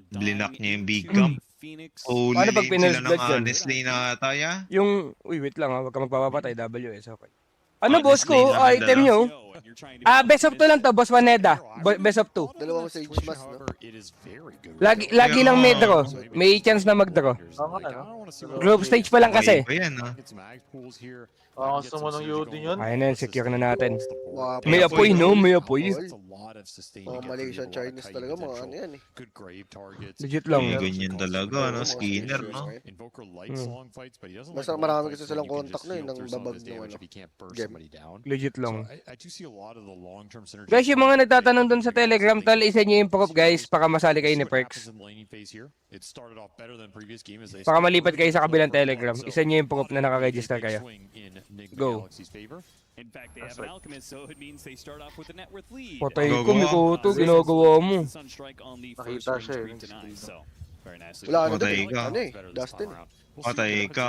Blinak niya yung big camp. Holy Paano pag lane sila ng pinals-blood yun? honest lane na ataya. Yung, uy, wait lang ha, wag ka magpapapatay, WS, okay. Ano, boss Honest lane ko? naman Item dala. nyo? Best of 2 lang to, boss Maneda. Best of 2. Dalawang Sage Mask, no? Lagi lang may draw. May chance na mag-draw. Group stage pa lang kasi. Okay, yan, ha? Gusto mo ng Yodi yun? Ayun na, secure na natin. Mga May apoy, no? May apoy. Mga Malaysian Chinese talaga, mga ano yan eh. Legit lang. May ganyan talaga, no? Skinner, no? Basta marami kasi silang contact na yun, ng babag ng ano. Game. Legit lang. Guys, yung mga nagtatanong dun sa Telegram, tal, isa nyo yung prop, guys, para masali kayo ni Perks. Baka malipat kayo sa kabilang Telegram. Isa nyo yung prop na nakaregister kayo. Go. In fact, they have an alchemist, so it means they start off with a net worth lead. Patay ko, Mikoto, ginagawa mo. Sunstrike on the Nakita first siya range eh. denied, so very nicely. Wala ano Patay din, ka. ano eh, Dustin eh. Patay ka.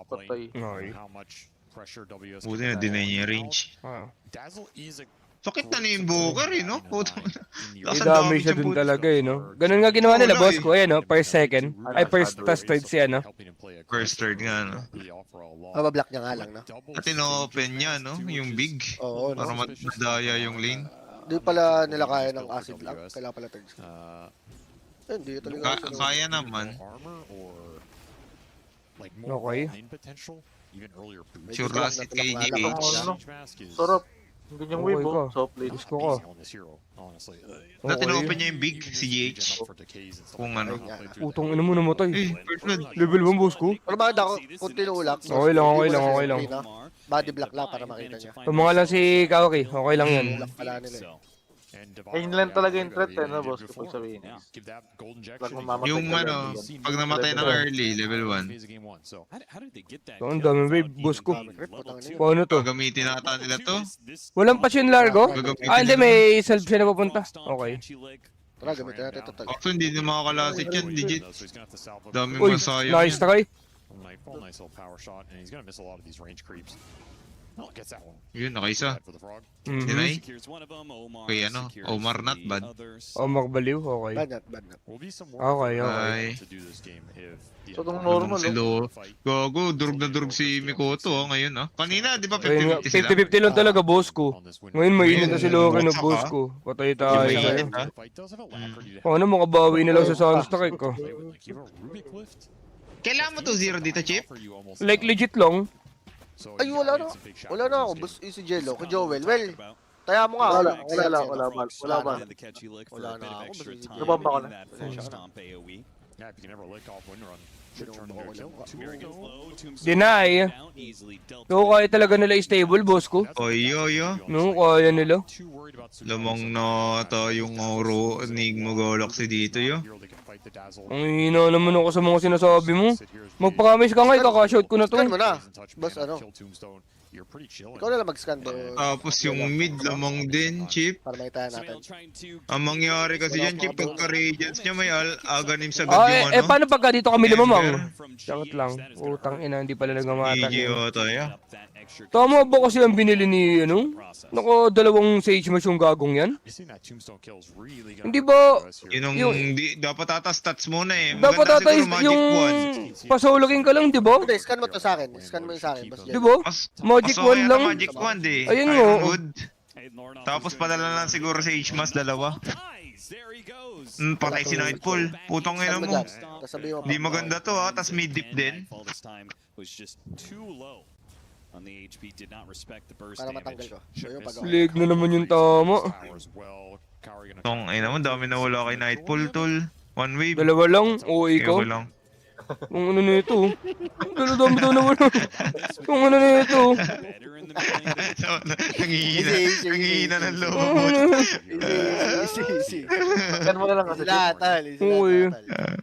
Patay. Okay. Buti na dinay niya yung range. Ah. Sakit na yung Booker, eh, no? Putang May Lakas damage siya dun talaga eh, no? Ganun nga ginawa nila, boss ko, ayan, no? First, second. Ay, first, tas third siya, no? First, third nga, no? Mabablock niya nga lang, no? At ino-open niya, no? Yung big. Oo, Para no? madaya yung lane. Di pala nila kaya ng acid lang. Kailangan pala third skill. Hindi talaga. Kaya naman. Okay. Sure last hit kay GH. Ano? Sarap. Yung ganyang wave, Okay oh. ka. Soft lane. Gusto ko. Dati Okay. ino-open niya yung big, si GH. Kung ano. Utong ina mo namatay. Eh, first blood. Level 1, boss ko. Pero bakit ako, kung tinulak, Okay lang, okay lang, okay lang. Body block lang para makita niya. Pag mga lang si Kaoki, okay lang yan. Block pala nila eh. Ayun lang talaga yung threat, eh, no, boss? Kapag sabihin. Like, mamamatay Yung ka ano, lang. pag namatay ng early, level 1. How did they get that? So, ang daming wave, boss ko. Paano to? Gagamitin nata nila to. Walang pa siya yung largo? Gagamitin Ah, hindi, nila. may self siya na papunta. Okay. Tara, gamitin natin ito talaga. Actually, hindi na makakalasit yan, legit. Dami Uy, masayang nice yan. try. Nice little power shot, and he's gonna miss a lot of these range creeps. Oh, gets that one. Yun, nakaisa. Bad for the frog. Mhm. Dinay? Okay, ano, Omar not bad. Oh, makbaliw, okay. Bad not, bad not. Will be some Okay, work okay. Ay. to do this game if the So, itong environment normal, Si oh. Lo. Gago, durug na durug si Mikoto, ngayon, Kanina, di ba Ayun nga, 50-50 sila? 50-50 lang talaga, boss ko. on this win. Ngayon mainit na si Loki Bumagsak ng boss ka? ko. Patay tayo Yung sa'yo. mainit, ha? Fight does have a alacrity to Oh, ano, makabawi na lang sa Sunstrike ko. play with, like, you have a Rubik lift. Kailangan mo to zero dito, Chip? Offer you almost Like, nothing. legit lang. So Ay, you wala gotta na. get some big shots Wala na in ako, this boss, game. si Jello, kay Joel. Well, taya mo nga. Wala, ako. wala lang, wala ba? Wala ba? Wala na ako, boss. Nabamba ka na. Yeah, if you can never lick off wind run, should Sino turn ba into a ako kill. lang? Two miracles. Deny. So, kaya talaga nila stable, boss ko. Oy, yo. No, kaya nila. Too worried about Lamang na tayong oro, Enigma Galaxy dito, yo. Ang hina naman ako sa mga sinasabi mo. Mag-promise ka nga, ikakashout ko na to. Scan mo na. Boss, ano? Ikaw na lang mag-scan doon. Tapos yung mid, lamang din, Chip. Para makita natin. Ang mangyari kasi yan, Chip, pagka-radiance niya may aganim sa Ah, yung eh, paano pagka dito kami lumamang? Sakit lang. Utang ina, hindi pala nagamata. GG tayo. Tama ba kasi ang binili ni, ano? Nako, dalawang Sage Mash yung gagong yan? Hindi ba- Yun ang, dapat tata stats muna eh. Dapat Maganda tatay siguro Magic yung Wand. pasoloking ka lang, di ba? Hindi, scan mo to sa akin. Scan mo yung sa akin, boss Di Jello. ba? mas Magic okay Wand yata lang. Magic Wand eh. Ayun nga. Ironwood. Tapos padala lang siguro sa H-Mas, dalawa. Patay si Nightfall. Putong ina Scan mo mo. dyan. Tapos sabihin mo. Di maganda to tas mid dip din. Para matanggal ko. So yung pag Leg na naman yung tama. Tong ina mo, dami na wala kay Nightfall, tol. One wave. Dalawa lang, o Okay, ikaw. okay lang. Kung ano na ito. Dami daw naman. Kung ano na ito. Nangihina. Easy, Nangihina ng loob. Easy. Scan mo na lang kasi. Latal. Easy Okay. latal.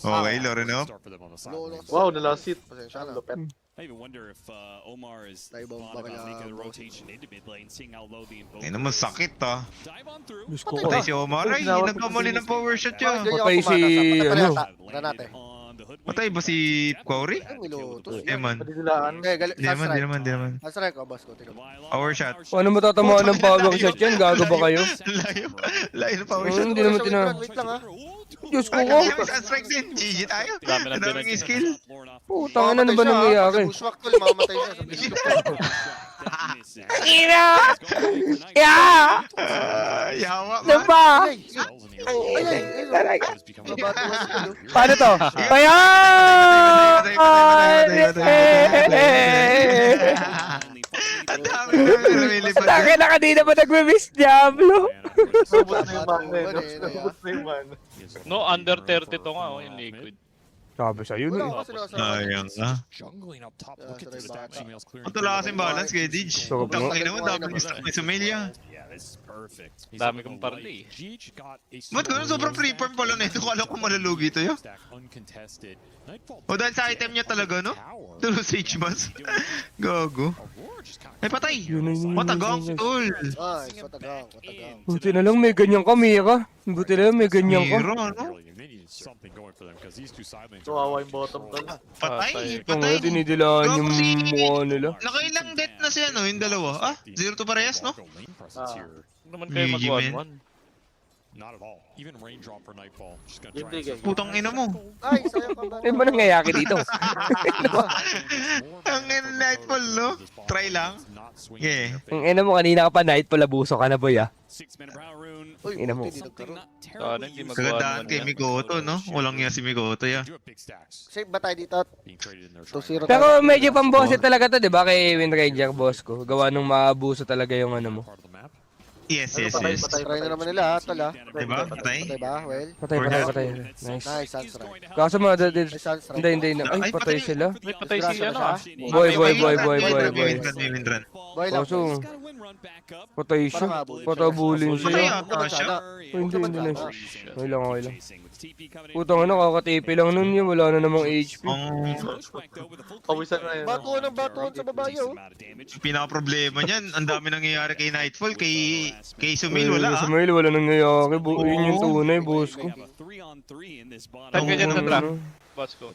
Okay, Loren up. Wow, na-last hit. Pasensya na. Lupet. I even wonder if Omar is Naibang thought about bakla making the mo. rotation into mid lane, seeing how low the invoker Ay naman sakit Dive on through. Diyos ko Patay ka. si Omar. Ay, nagkamali ng power shot yun. Patay si, ano? Tara natin. On the hood Patay ba si Kauri? Ay, Milotos. Di man. Padidilaan. Eh, galit. Di naman, di naman, di naman. Strike ko, boss ko. Tingnan mo. Power shot. Paano matatamaan ng power shot yan? Gago ba kayo? Layo. Layo ng power Oh, shot. hindi naman Wait tina... lang, wait lang, ha. Diyos ko Ay, ko. may sunstrike din. GG tayo. Dami ng Daming binag- skill. Putang ina na ba nangyayari? Bushwhack tol, mamamatay siya sa bushwhack. Ina! Yeah! Yawa Ano man. ba? Ay, Paano to? Kaya! Ang dami na lumilipad. Taka na kanina pa nagme-miss Diablo. Ubus na yung mana eh. Ubus na yung mana. No, under 30 to nga, oh, yung liquid. Sabi sa'yo Wala nun. ako sinasabi. Sayang nga. Jungling up top. Yeah, Look at sorry, this bata. stack. Sumail's clearing. Ang tula kasing balance kay Dij. So, Tangin naman, dami ni stock ni Sumelia. Yeah, this is perfect. Dami kong parli. Ba't ganun? Sobrang free farm pala na ito. Kala ko malulugi to yun. O dahil sa item niya talaga, no? Tulo Sage Mass. Gago. Ay, patay! Matagang, tol! Ay, patagang, patagang. Buti na lang may ganyan ka, Mira. Buti na lang may ganyan ka. Mira, no? Kawawa yung bottom tol. Patay, Ito nga, patay. dinidilaan yung mukha nila. Nakailang death na siya, no? Yung dalawa. Ah, 0 to parehas, no? Huwag naman kayo GG, mag-1-1. Not at all. Even raindrop for Nightfall. Just gonna Hindi, try and ganyan. Putang ina mo. Ay, sayang ka ba? Ano ba nangyayari dito? Ang Nightfall, no? Try lang. Yeah. Ang ina mo, kanina ka pa night pala buso ka na, boy, ah. 6-minute Brow Rune. Uy, Ina mo. hindi nagkaroon. Sana hindi mag-1-1 Kagandaan kay yan. Mikoto, no? Walang niya si Mikoto, ya. do have big stacks Safe ba tayo dito? being traded in their 2-0 Pero medyo pambosit talaga to, di ba? Kay Windranger, boss ko. Gawa nung maabuso talaga yung ano mo. part of the map. Yes, yes, Patay, yes. patay. Try na naman nila, tol, ah. Diba? Patay? Patay ba? Well, Patay, patay, patay. Nice. nice, sunstrike. Kaso mga Nice, sunstrike. hindi, hindi na. Ay, Ay, patay patay. sila. May patay si ano ah. Boy, boy, boy, boy, boy, boy. May windrun. Boy lang. Kaso, patay siya. Patabulin Patay siya. ata siya. Hindi, hindi na siya. Okay lang, okay lang. Putang ano, kakatipi lang nun yun. Wala na namang HP. Ang Pawisan na yun. Batuan ng batuan sa babae, oh. pinaka-problema niyan, ang dami nangyayari kay Nightfall, kay Sumail, wala ah. Sumail, wala nangyayari. Yun yung tunay, boss ko. Type ka dyan sa trap. Ano? Boss ko.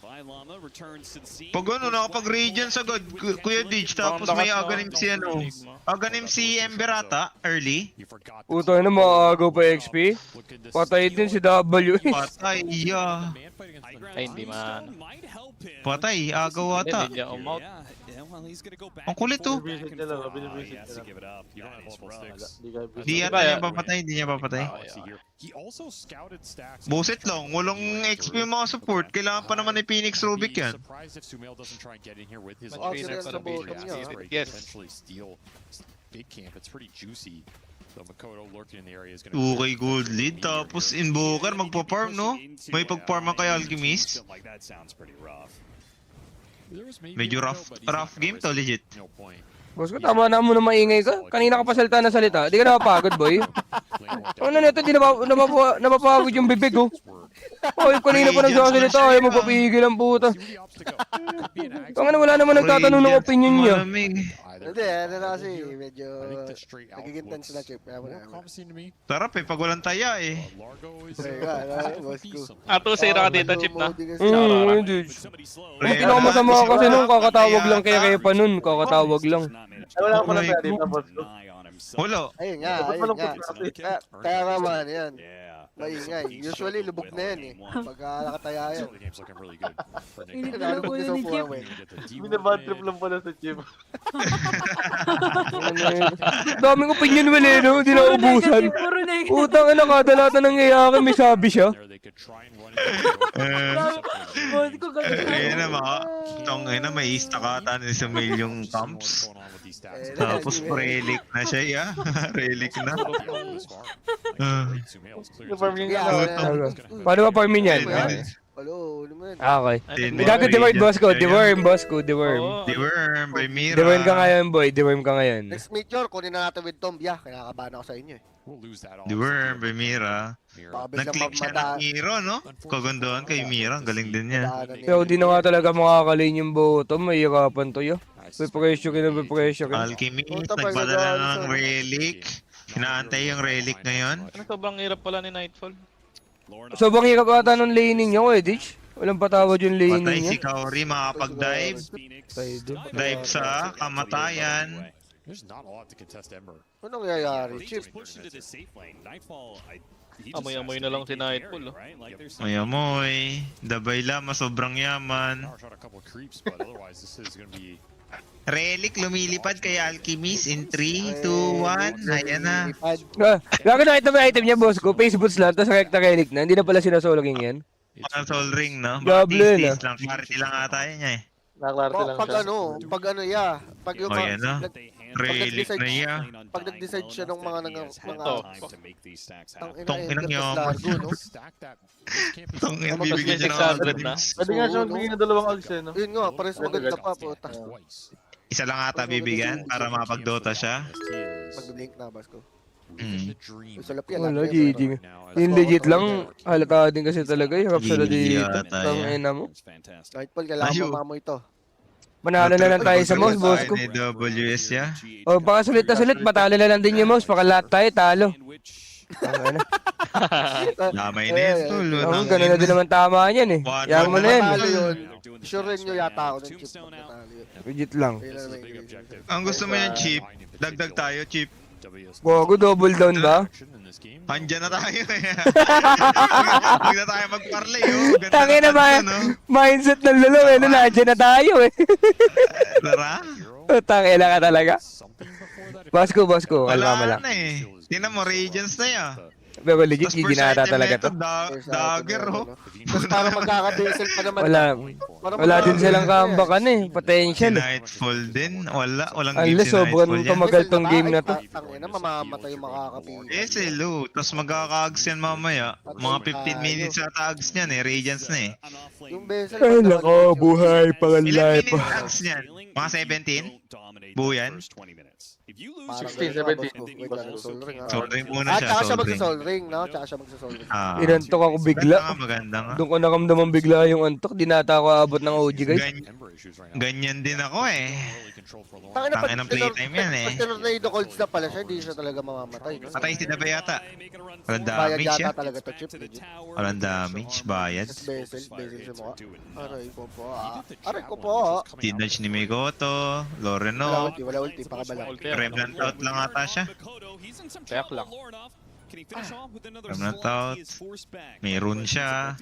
Pag ano, nakapag-radiance agad, Kuya Dij, tapos may aganim si ano, aganim si Emberata, early. You forgot the Putang na, maaagaw pa XP. look at this. Patay din si W. Patay, yeah. Man fight against the Ay, hindi man. Patay, agaw ata. Hindi niya umout. Ang kulit to. Binibisit niya lang, binibisit niya lang. You don't have multiple sticks. Hindi kayo Di yata niya papatay, hindi niya papatay. Let's see here. He also scouted stacks. Buset lang, walang XP yung mga support. Kailangan pa naman ni Phoenix Rubik yan. Surprised if Sumail doesn't try and get in here with his Mag-trainer Trainer sa pa na bottom basic. niya. where he Yes. could potentially steal big camp. It's pretty juicy. So Makoto lurking in the area is gonna 2K gold lead, tapos Invoker magpa-farm, no? May pag-farm kay Alchemist. Medyo rough game to, legit. No point. Boss ko, tama na mo na maingay ka. Kanina ka pa salita na salita. Di ka napapagod, boy. Ano na ito, di napapagod yung bibig, oh. Oy, kanina pa nagsasalita, ayaw magpapigil ang puta. Kung ano, wala naman nagtatanong ng opinion niya. Malamig. Hindi, ano na kasi, medyo I think the straight out nagiging tense na, Chip. Kaya mo more na. promising to me. Sarap eh, pag walang taya eh. Largo is Ay, nga, boss ko. Ato, sira ka dito, Chip na. Dude. Ang pinakamasama kasi nung kakatawag lang kaya pa nun. Kakatawag lang. Ay, wala ko pala sa dito, boss ko. Wala. Ayun nga, Ba't ayun malungkot nga. ka kasi? Kaya nga man, yan. Maingay. Usually, lubog na yan eh. Pagka nakataya yan. So the game's looking really good for Nick. Hindi na po yun ni Chip. Binabad trip lang pala sa Chip. Daming opinion wala, no? Di na ubusan. Puro negative. Utang na kada lahat na nangyayari, may sabi siya. There they could try and run it. Boss ko Ayun na gagawin. mga, tongay na may istakata ni Sumail yung camps. Tapos relic na siya, yeah. Relic na. Farming Yeah, na. Paano ba farmin yan? Hello, naman. Okay. Ten Gago, deworm, boss ko. Deworm, boss ko. Deworm. Oo. The Worm by Mira. Deworm ka ngayon, boy. Deworm ka ngayon. Next major, kunin na natin with Tom. Yeah, kinakabahan ako sa inyo eh. We'll lose that The Worm by Mira. Baka biglang Nag-click siya ng Miro, no? Kagandahan kay Mira. Ang galing din niya. Pero di na nga talaga makakalin yung bottom. Mahirapan to yun. May presyo ka na, may presyo ka. Alchemist, Puta, pag nagpadala nag-aaral ng sa- relic. Hinaantay yung relic ngayon. Ano, sobrang hirap pala ni Nightfall. Sobrang hirap ata ng laning niya, ko, Ditch. Walang patawad yung Patay laning si niya. Kaori, makapag-dive. Patay din. Dive sa kamatayan. There's not a lot to contest Ember. Ano nangyayari, They Chip? just pushed into the safe lane. Nightfall, he just Amoy-amoy has na to lang si take care, Nightfall, oh. right? Like, there's May amoy. Dabay lama, sobrang yaman. Power shot a couple creeps, but otherwise this is gonna be Relic lumilipad kay Alchemist in 3, 2, 1. Ayan na. Gago nakita mo yung item niya, boss ko. Face boots lang, tapos recta relic na. Hindi na pala sinasolo king yan. Mga soul ring, no? Gable Baka na. tis lang. Clarity lang ata yun niya eh. Naklarte lang Pag siya. pag ano, yeah. Pag yung Oh, yan na. nag- Relic nag-decide na iya. pag nag-decide siya ng mga Tong inang yaman. largo, no? stack that. This can't be Tong Tapos bibigyan may niya 600 na. Pwede nga siya magbigay ng dalawang ags eh, no? Yun nga, pares maganda pa po. twice. Isa lang ata bibigyan para mapag-Dota siya. Mag-blink na, Basko. Mm. Yung salap yan. Wala, lahat yan, GG. Yung legit lang, halata din kasi talaga. Hirap sila dito. Yata Tangina mo. Nightfall, kailangan Ayun. mo ito. Manalo na lang tayo sa mouse, boss ko. Ni WS ya. O, baka sulit na sulit, matalo na lang din yung mouse. Baka lahat tayo, talo. Tangina. Damay na yan, tol. Oo, ganun na din naman tama yan eh. One, Yan mo na yan. Matalo yun. Sure rin nyo yata ako ng chip. Pag natalo yun. Legit lang. Yun lang yung- Ang gusto mo yung chip, dagdag tayo, chip. Gogo, double down ba? Andyan na tayo eh. Huwag na tayo mag-parlay, oh. Ganda Tangin na na ba? no? Mindset ng lolo eh. No, nandiyan na tayo eh. Tara. Tangin na ka talaga. Basko, kalma mo Wala lang. na eh. Tingnan mo, Radiance na yan. Pero legit, Tapos GG na ata talaga to. First Dagger, item, oh. ano. Tapos parang magkaka-diesel pa naman. Wala. Parang Wala din silang magkaka-diesel comeback ano eh. Si Potential eh. Nightfall din. Walang game Unless si sobrang Nightfall yan. tumagal tong game na to. Tangina, mamamatay yung makakapili. SLO. Tapos magkaka-ags yan mamaya. Mga 15 minutes sa tags niyan eh. Radiance na eh. Yung bezel. Ay, nako, buhay, pangalay Ilan pa. minutes tags niyan? Mga 17? Buyan? Parang 16, 17. Wait lang, Soul Ring, ah. Soul Ring muna Ah, siya. tsaka siya Soul Ring. magsa-Soul Ring, no? Tsaka siya magsa-Soul Ring. Ah. Inantok ako bigla. Maganda nga. Doon ko nakamdaman bigla yung antok. Di nata ako aabot ng OG guys. Ganyan din ako eh. Tangina, Tangin ng playtime yan eh. Pag tornado colds na pala siya, hindi siya talaga mamamatay, no? Patay si Dabe yata. Walang Bayad damage yata yan. talaga to, Chip. legit. Walang damage. Bayad. Tapos bezel sa mukha. Aray ko po, ah. Aray ko po, ah. Tinage ni Migoto. Wala Loreno. ulti, pakabalang. Remnant out lang ata siya. Kaya lang. Remnant out. Meron siya.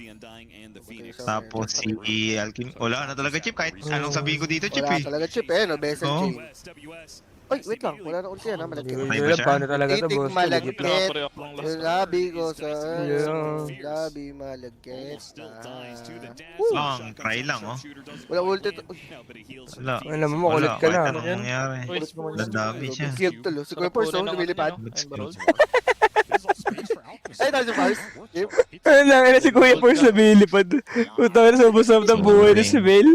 Tapos si Alchemy. Wala na talaga, Chip. Kahit anong sabihin ko dito, Chip Wala eh. talaga, Chip, eh, no? Bezel Oo. chain. Ay, wait lang. Wala na ulti yan, ha? Malagkit. Hindi Ay, ko ba alam siya? paano talaga to Titik boss. malagkit. Pinapareak lang Yung last. labi ko sa... Yeah. Labi malagkit. Try lang, oh. Wala ulti. Uy, Wala. Alam mo, makulit ka Kahit na. anong mangyari. Walang damage siya. cute tulo. Si Kuya Force, oh, lumilipad. Let's go. Ay, tayo si Force. Chip. Ano lang, ano si Kuya Force na bilipad. Puta na sa busap ng buhay na si Mel.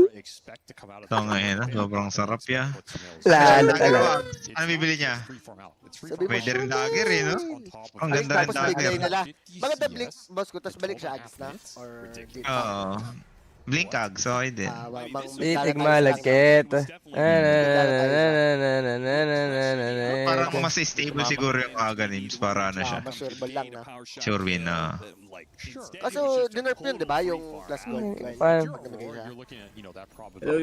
Ito ngayon, sobrang sarap ya. Lalo talaga. Ano bibili niya? Sabi mo, Pwede rin dagger eh, no? Ang Ay, ganda rin tapos dagger. bigay nila. Maganda blink, boss ko, tapos balik siya agis na? Or di? Oo. Blink ag, so I did. Titig malagkit. Parang mas stable siguro yung Aganims para ano siya. Mas sure ball lang na. Sure win na. Kaso, dinerf yun, di ba? Yung plus gold. Paano? Pag namigay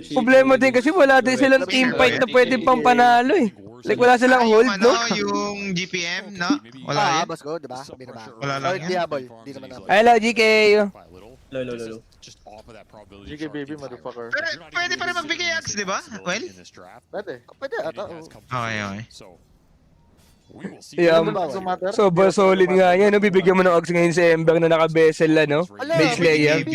siya. Problema din kasi wala din silang team fight na pwede pang panalo eh. Like wala silang hold, Yung ano, no? yung GPM, no? Wala Ah, yan. boss ko, di ba? Binaba. Wala lang Or yan. diabol. Di naman ako. Ay, hello, GK. Lolo. GK baby, motherfucker. Pero pwede pa rin magbigay ags, di ba? Well, Pwede. Pwede, ata. oo. okay, okay. Yeah, Ano ba, matter? sobrang solid nga yan. No? Bibigyan mo ng Ox ngayon sa Ember na naka-vessel, ano? Ala, Base layer. BKB.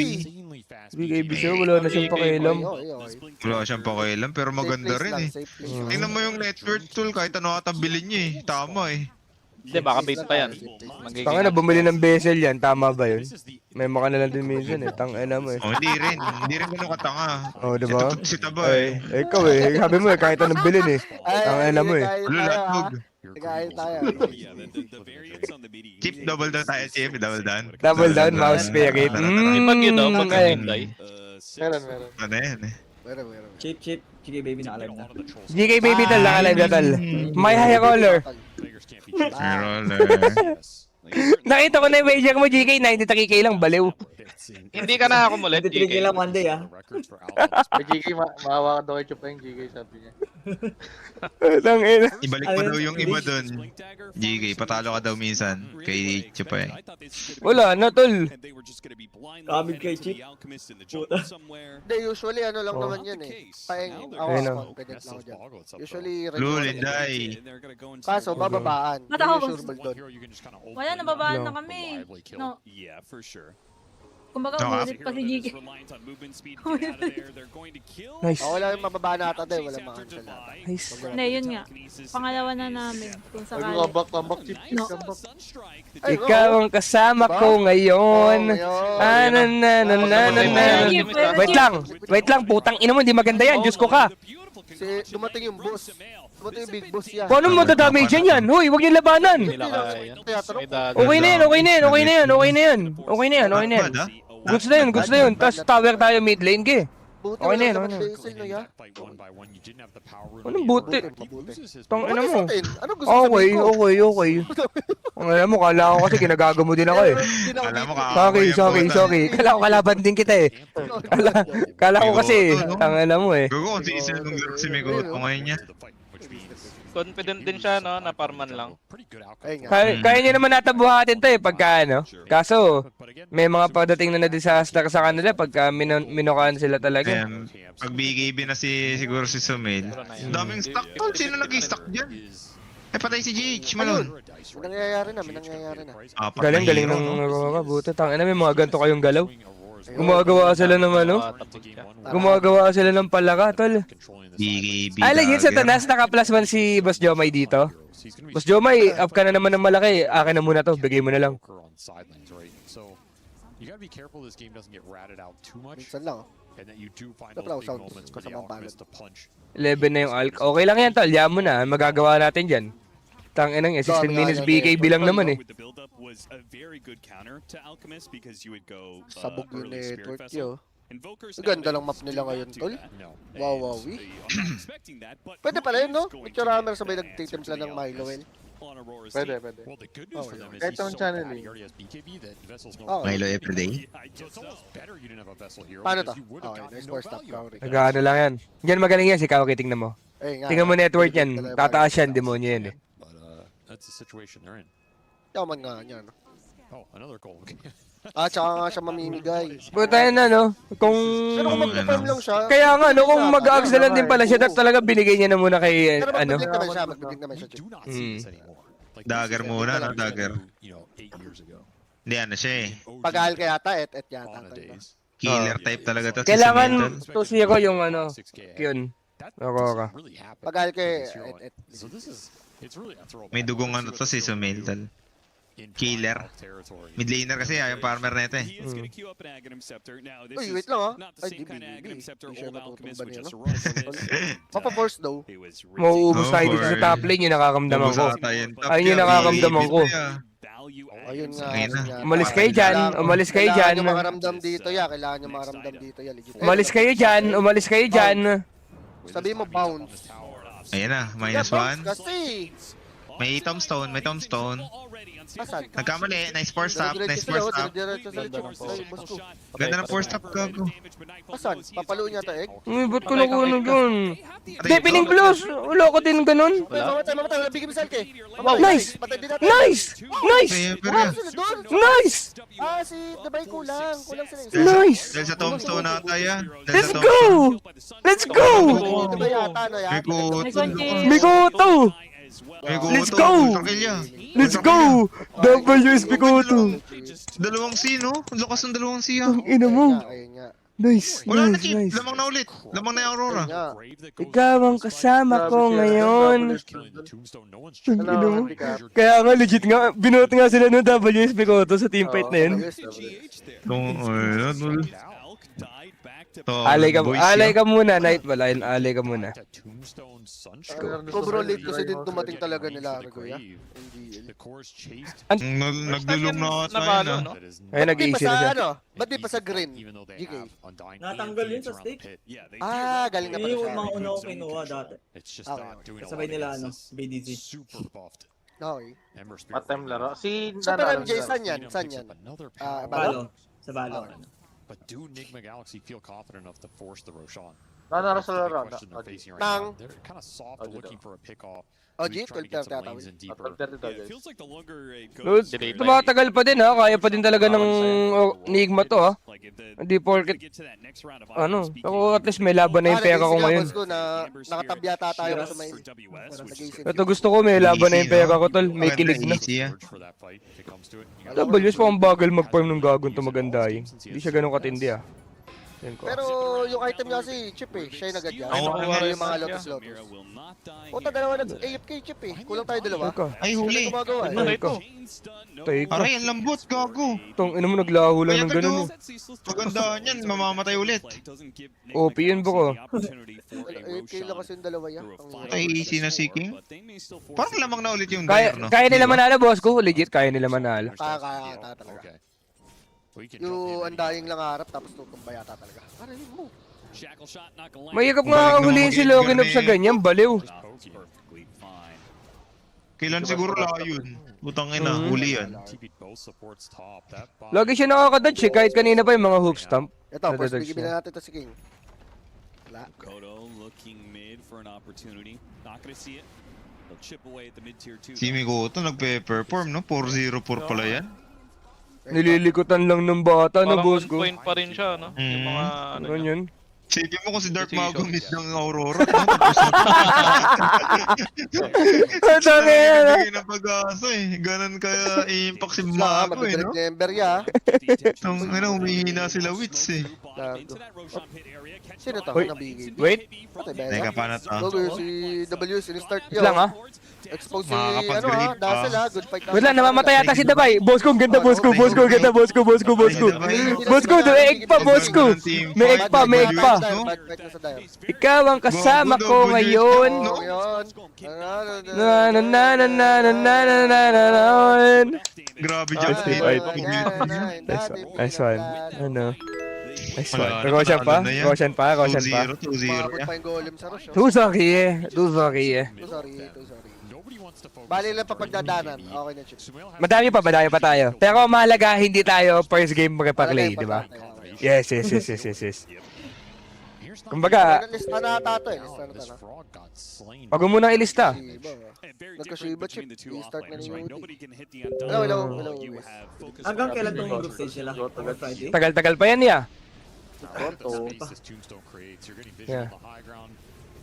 BKB siya, wala na siyang pakialam. Okay, okay. Wala siyang pakialam, pero maganda Safe place rin lang, eh. safe place lang. Tingnan mo yung network tool, kahit ano katabilin niya eh. Tama eh. Hindi, baka bait pa yan. Tanga na, bumili ng bezel yan. Tama ba yun? May maka na lang din minsan eh. Tangina mo eh. Oh, hindi rin. Hindi rin ganun katanga. Oh, di ba? Si Taba eh. Ikaw eh. Sabi mo eh, kahit anong bilhin eh. Tangina mo eh. Ulo, latbog. Nagayin tayo. Chip, double down tayo, Chip. Double down. Double down, mouse spirit. Pag yun, no? Pag Okay. Hyundai. Meron. Ano yan eh. Meron. Chip. Sige baby, nakalive na. GK baby tal, nakalive na tal. My high caller. Roller. Nakita ko na yung wager mo, GK. 93k lang, baliw. Hindi ka na ako mulit, Titigil GK. lang one day, ah. Kay GK, maawa ka daw kay Chupeng, GK sabi niya. Tang ina. Ibalik mo daw yung iba doon. GK, patalo ka daw minsan kay Chupay. Wala na, tol. Kamig kay Chip. Hindi, usually ano lang naman yan eh. Paeng, ako Ayun na. confident lang ako dyan. Usually, Lul, regular. Hinday. Kaso, bababaan. Ba't ako- Yung usual doon. Wala, nababaan No. na kami. No, Yeah, for sure. kumbaga No, ulit pa si GK. Nice. Oh, wala yung mababa na ata doon. Wala makansel na. Nice. Hindi, yun nga. Pangalawa na namin. Kung Ay, sakali. tambak, Chip, No. tambak. Ay, Ikaw ang kasama ko ngayon. Ah, na, na, na, na, na, na. Wait lang, putang ina mo, hindi maganda yan. Diyos ko ka. Dumating yung boss. Dumating yung big boss yan. Paano mo dadamage yan? Hoy, huwag niyo labanan. Hindi lang kaya. May dagger. Okay na yan, okay na yan, okay na yan, okay na yan. Okay na yan, okay na yan. Bad, ah? Goods na yun, goods na yun. Tapos tower tayo mid lane, ge. Buti Okay na wala yan, naman okay na. basil, no, ya? Anong buti? Tang ina mo. Ano gusto Okay, sabihin ko? okay. Ang alam mo, kala ko kasi ginagago mo din ako eh. Alam mo ka. Sorry. Kala ko kalaban din kita eh. Kala ko kasi, ang alam mo eh. Gugo, kung sisi nung laro si Migoto ngayon niya. Confident din siya, no? Na parman lang. Ayun nga. Kaya niya naman natabuhatin to eh pagka ano. Kaso, may mga pagdating na disaster sa kanila pagka minokaan sila talaga. Ayan, pag BKB na siguro si Sumil. Ang daming stock tol. Sino nag-stock dyan? Ay, patay si GH, Malon. May nangyayari na. Apat Galing na hero, ng no? Aurora, buti. Tangina, may mga ganito kayong galaw. Gumagawa sila ng ano? Gumagawa sila ng palaka, tol. BKB. Ay, legit sa dagger. tanas, naka-plus 1 si Boss Jomay dito. Boss Jomay, up ka na naman ng malaki. Akin na muna to, bigay mo na lang. You gotta be careful this game doesn't get ratted out too much, Minsan lang. and that you do find Dapat those ako big sound moments for the kasamang Alchemist to punch. 11 na yung alk. Okay lang yan, tol. Yaman mo na. Magagawa natin dyan. Tangina nga, 16 minutes BKB lang naman eh. With the build-up was a very good counter to Alchemist because you would go Sabog yung early Spirit network Vessel. yun. Invokers Ang ganda nowadays lang map nila do ngayon, not do tol. that. No. Wow, wow, And we. I'm not expecting that, but Pwede pala yun, no? who is going Picture to hammer give sabay that answer nagtitimpla to the ng Milo, Alchemist well. on Aurora's Pwede, team? pwede. Well, the good news Oh, for yeah. them is Kahit he's so anong channel bad, eh. he already has BKB that Vessel's no Oh. Milo everyday. I So it's almost better you didn't have a Vessel hero Paano because to? you would have Okay, gotten nice no first stop, value. Kauri. Nag-ano lang yan. Yan magaling yan si Kaoki, tingnan mo. Ayun nga. Tingnan mo network yan. Talaga, Tataas yan, demonyo yan eh. But that's the situation they're in. Yaman nga niya, no? Oh, another goal. Tsaka nga siya mamimigay. Puta yan na, no? Kung... Pero kung mag-farm lang siya, Kaya nga, no? Kung mag-ags na lang din pala siya, dapat talaga binigay niya na muna kay, pero ano? magbibig naman siya, magbibig naman We siya, Chip. do not see this anymore. Like, Dagger this is muna, something no? that we Dagger. used to do, you know, 8 years ago. Hindi, ano siya eh. Pag-aal ka yata, et yata. Fauna days. Killer type talaga to. si Kailangan Sumil, 2-0 yung ano, 6K. yun. That Aurora. doesn't really happen Pag-aal ka in this hero. et. So this is, it's really a throwback. May dugong Let's ano see to what si the Sumil, Hero tol. in Killer. Wild territory. Mid laner kasi yung farmer na ito eh. He is going to queue up an Aghanim Scepter. Now, this Uy, is wait lang ah. not the Ay, same kind of DBB. Aghanim Scepter Di siya old Alchemist, natutumba which niya, is no? Aurora. Papa-force daw. It was Mauubos tayo dito sa for- top lane, yung nakakamdaman ko. Ubus ata yan. Ayun yung nakakamdaman ko. value Ayun nga. Ayun na. ayun nga. Umalis kayo dyan, umalis kayo dyan. Kailangan nyo makaramdam dito, ya. Kailangan nyo makaramdam dito, ya. Legit. Umalis kayo dyan, umalis kayo dyan. Sabi mo, bounce. Ayan na, Yeah, minus bounce 1. kasi. May tombstone, may tombstone. Asan? Nagkamali, nice first stop, nice first stop. Diretso sa lechon. Ay, boss ko. Ganda ng first stop, gago. Asan? Papaluin niya to, egg? Uy, ba't ko nakuha dun? Hindi, pining plus. Wala ko din ganun. Mamatay. Bigyan mo sa alke. Nice! Patay din natin. Nice! Nice! Kaya, pero Ah, sila doon. Nice! Si Dabay kulang. Kulang sila. Nice! dahil sa tombstone na ata yan. Dahil Let's sa go! Let's go! Dabay yata, no, ya? May kuto. Nice one, Jay. Mikoto! May kuto. Let's go! Ultra kill yan. Let's go! WSP Koto! Dalawang C, no? Ang lakas ng dalawang C, ah. Ang ina mo. Ayun nga. Nice, Wala na, nice, Chip. nice. Lamang na ulit. Lamang na yung Aurora. Ayun nga. Ikaw ang kasama ko ngayon. Ang ina mo. Kaya nga, legit nga, binuot nga sila ng WSP Koto sa team fight na yun. Kung, ano, Alay ka muna, Knight. Wala yun, alay ka muna. Overall late kasi din dumating talaga nila, Kuya. Hindi. Nagdulong na ata yun, Nabalo, ah. no? Ayun, nag-easy na siya. Ba't di pa sa green? GK. Natanggal yun sa stake. Galing na pala Yun yung siya. mga una ko kinuha dati. Kasabay nila, BDC. Okay. Part-time laro. Si Super Nana, MJ, saan yan? Saan yan? Palo. Sa balak. But do Nigma Galaxy feel confident enough to force the Roshan? Nara That's sa the big laro. question they're facing right Nang. now. They're kind of soft, Oh, looking dito. for a pick-off. OG, Trying to get some 12 lanes in deeper. 30 Yeah, it guys. feels like the longer it Dude, goes, Delay. tumatagal pa din ha. Kaya pa din talaga ng Enigma to ha. like if the Hindi porket get to that next round of ano. items, Ako at least may laban na yung pera ko ngayon. Boss ko na nakatabi yata tayo sa may... for WS, which is Nag-iisip. Ito gusto ko may laban na yung pera ko tol. May kilig na. Easy, ah. For that fight, if it comes to it. You got- W's pa ang bagal mag-farm ng gagon to magandaying. Hindi siya ganun katindi ah. Yan ko. Pero yung item niya kasi chip eh. Siya yung nag-adjust. Ay, Ano nakuha yung mga Lotus Samira Lotus. will not die Puta, here. dalawa nag-AFK chip eh. Kulang tayo dalawa. Ika. Ay, huli. Ano gumagawa eh? Ano ito? Chain stun, no Tay ko. Aray, ang lambot, gago. Tong ina mo naglaho lang Kaya ng ganun eh. Magandaan yan, mamamatay ulit. OP yun, boko. AFK lang kasi yung dalawa yan. Ang hirap. Ay, easy na si King. Parang lamang na ulit yung Kaya, Dire, no? kaya nila manalo boss ko. Legit kaya nila manalo. Kaya talaga. Okay. We can jump in Yung and- undying lang harap tapos tutumba yata talaga. Aray mo. Mahirap nga Balik huliin naman si Logan up sa mag-Edgar ganyan. Baliw. Perfectly fine. Kailan siguro layo yun? Butang ina, huli yan. TP both supports top. That bot- Lagi siya nakakadodge eh. Kahit kanina pa yung mga hook stomp. Ito, first Nadadodge bigyan niya. natin ito si King. Wala. Kodo looking mid for an opportunity. Not gonna see it. They'll chip away at the mid tier 2. Si Mikoto nagpe-perform, no? 4-0-4 pala yan. Nililikutan lang ng bata na Parang boss 1 ko. point pa rin siya, no? Yung mga ano Ano niya. yun? Sipin mo kung si Dark Decision. Mago mid ng Aurora, no? Tapos Ang dami yan ah. nagbibigay ng pag-asa eh. Ganon kaya impact si Sa Mago eh, madadrik no? na Ember ya. Nung ano, humihina sila Wits eh. Sino to? Uy. Nabigay. Wait. Patay ba Teka, yan? paano to? Gogo si W, sinistart Wait lang yun. ah. Expose si Makakapag-grip pa. Dazzle ha. Good fight. Wait lang, namamatay ata si Dabay. Boss ko, ang ganda boss ko. Boss ko, ang ganda boss ko. Boss ko, boss ko. Boss ko, may egg pa, boss ko. May egg pa, may egg pa. Bad fight na sa Dayo. Ikaw ang kasama ko ngayon. Oo, yun. Na na na na na na na na na na na. Grabe Nice dyan. fight. Nice Nice one. Ano? Nice one. Roshan pa? Roshan pa? Roshan pa? 2-0, 2-0 Umabot yan. pa yung golem sa rush. Too sorry eh. Too sorry eh. Too sorry. Nobody wants to focus Bali on lang pa the pagdadanan. lead. Okay na, Chip. Sumail has- Madami pa tayo. Pero mahalaga, hindi tayo first game mag-play, di ba? Yes. Here's not- Kumbaga, Lista na ata ito eh. Now, Lista na this ito. frog got slain. wag mo munang ilista. Nagkashiba, Chip. I-start na ni Yudi. Hello, hello. Hanggang kailan tong group stage nila? Hanggang Friday? Tagal-tagal pa yan niya. The space this tombstone creates, you're getting vision Yeah. on the high ground.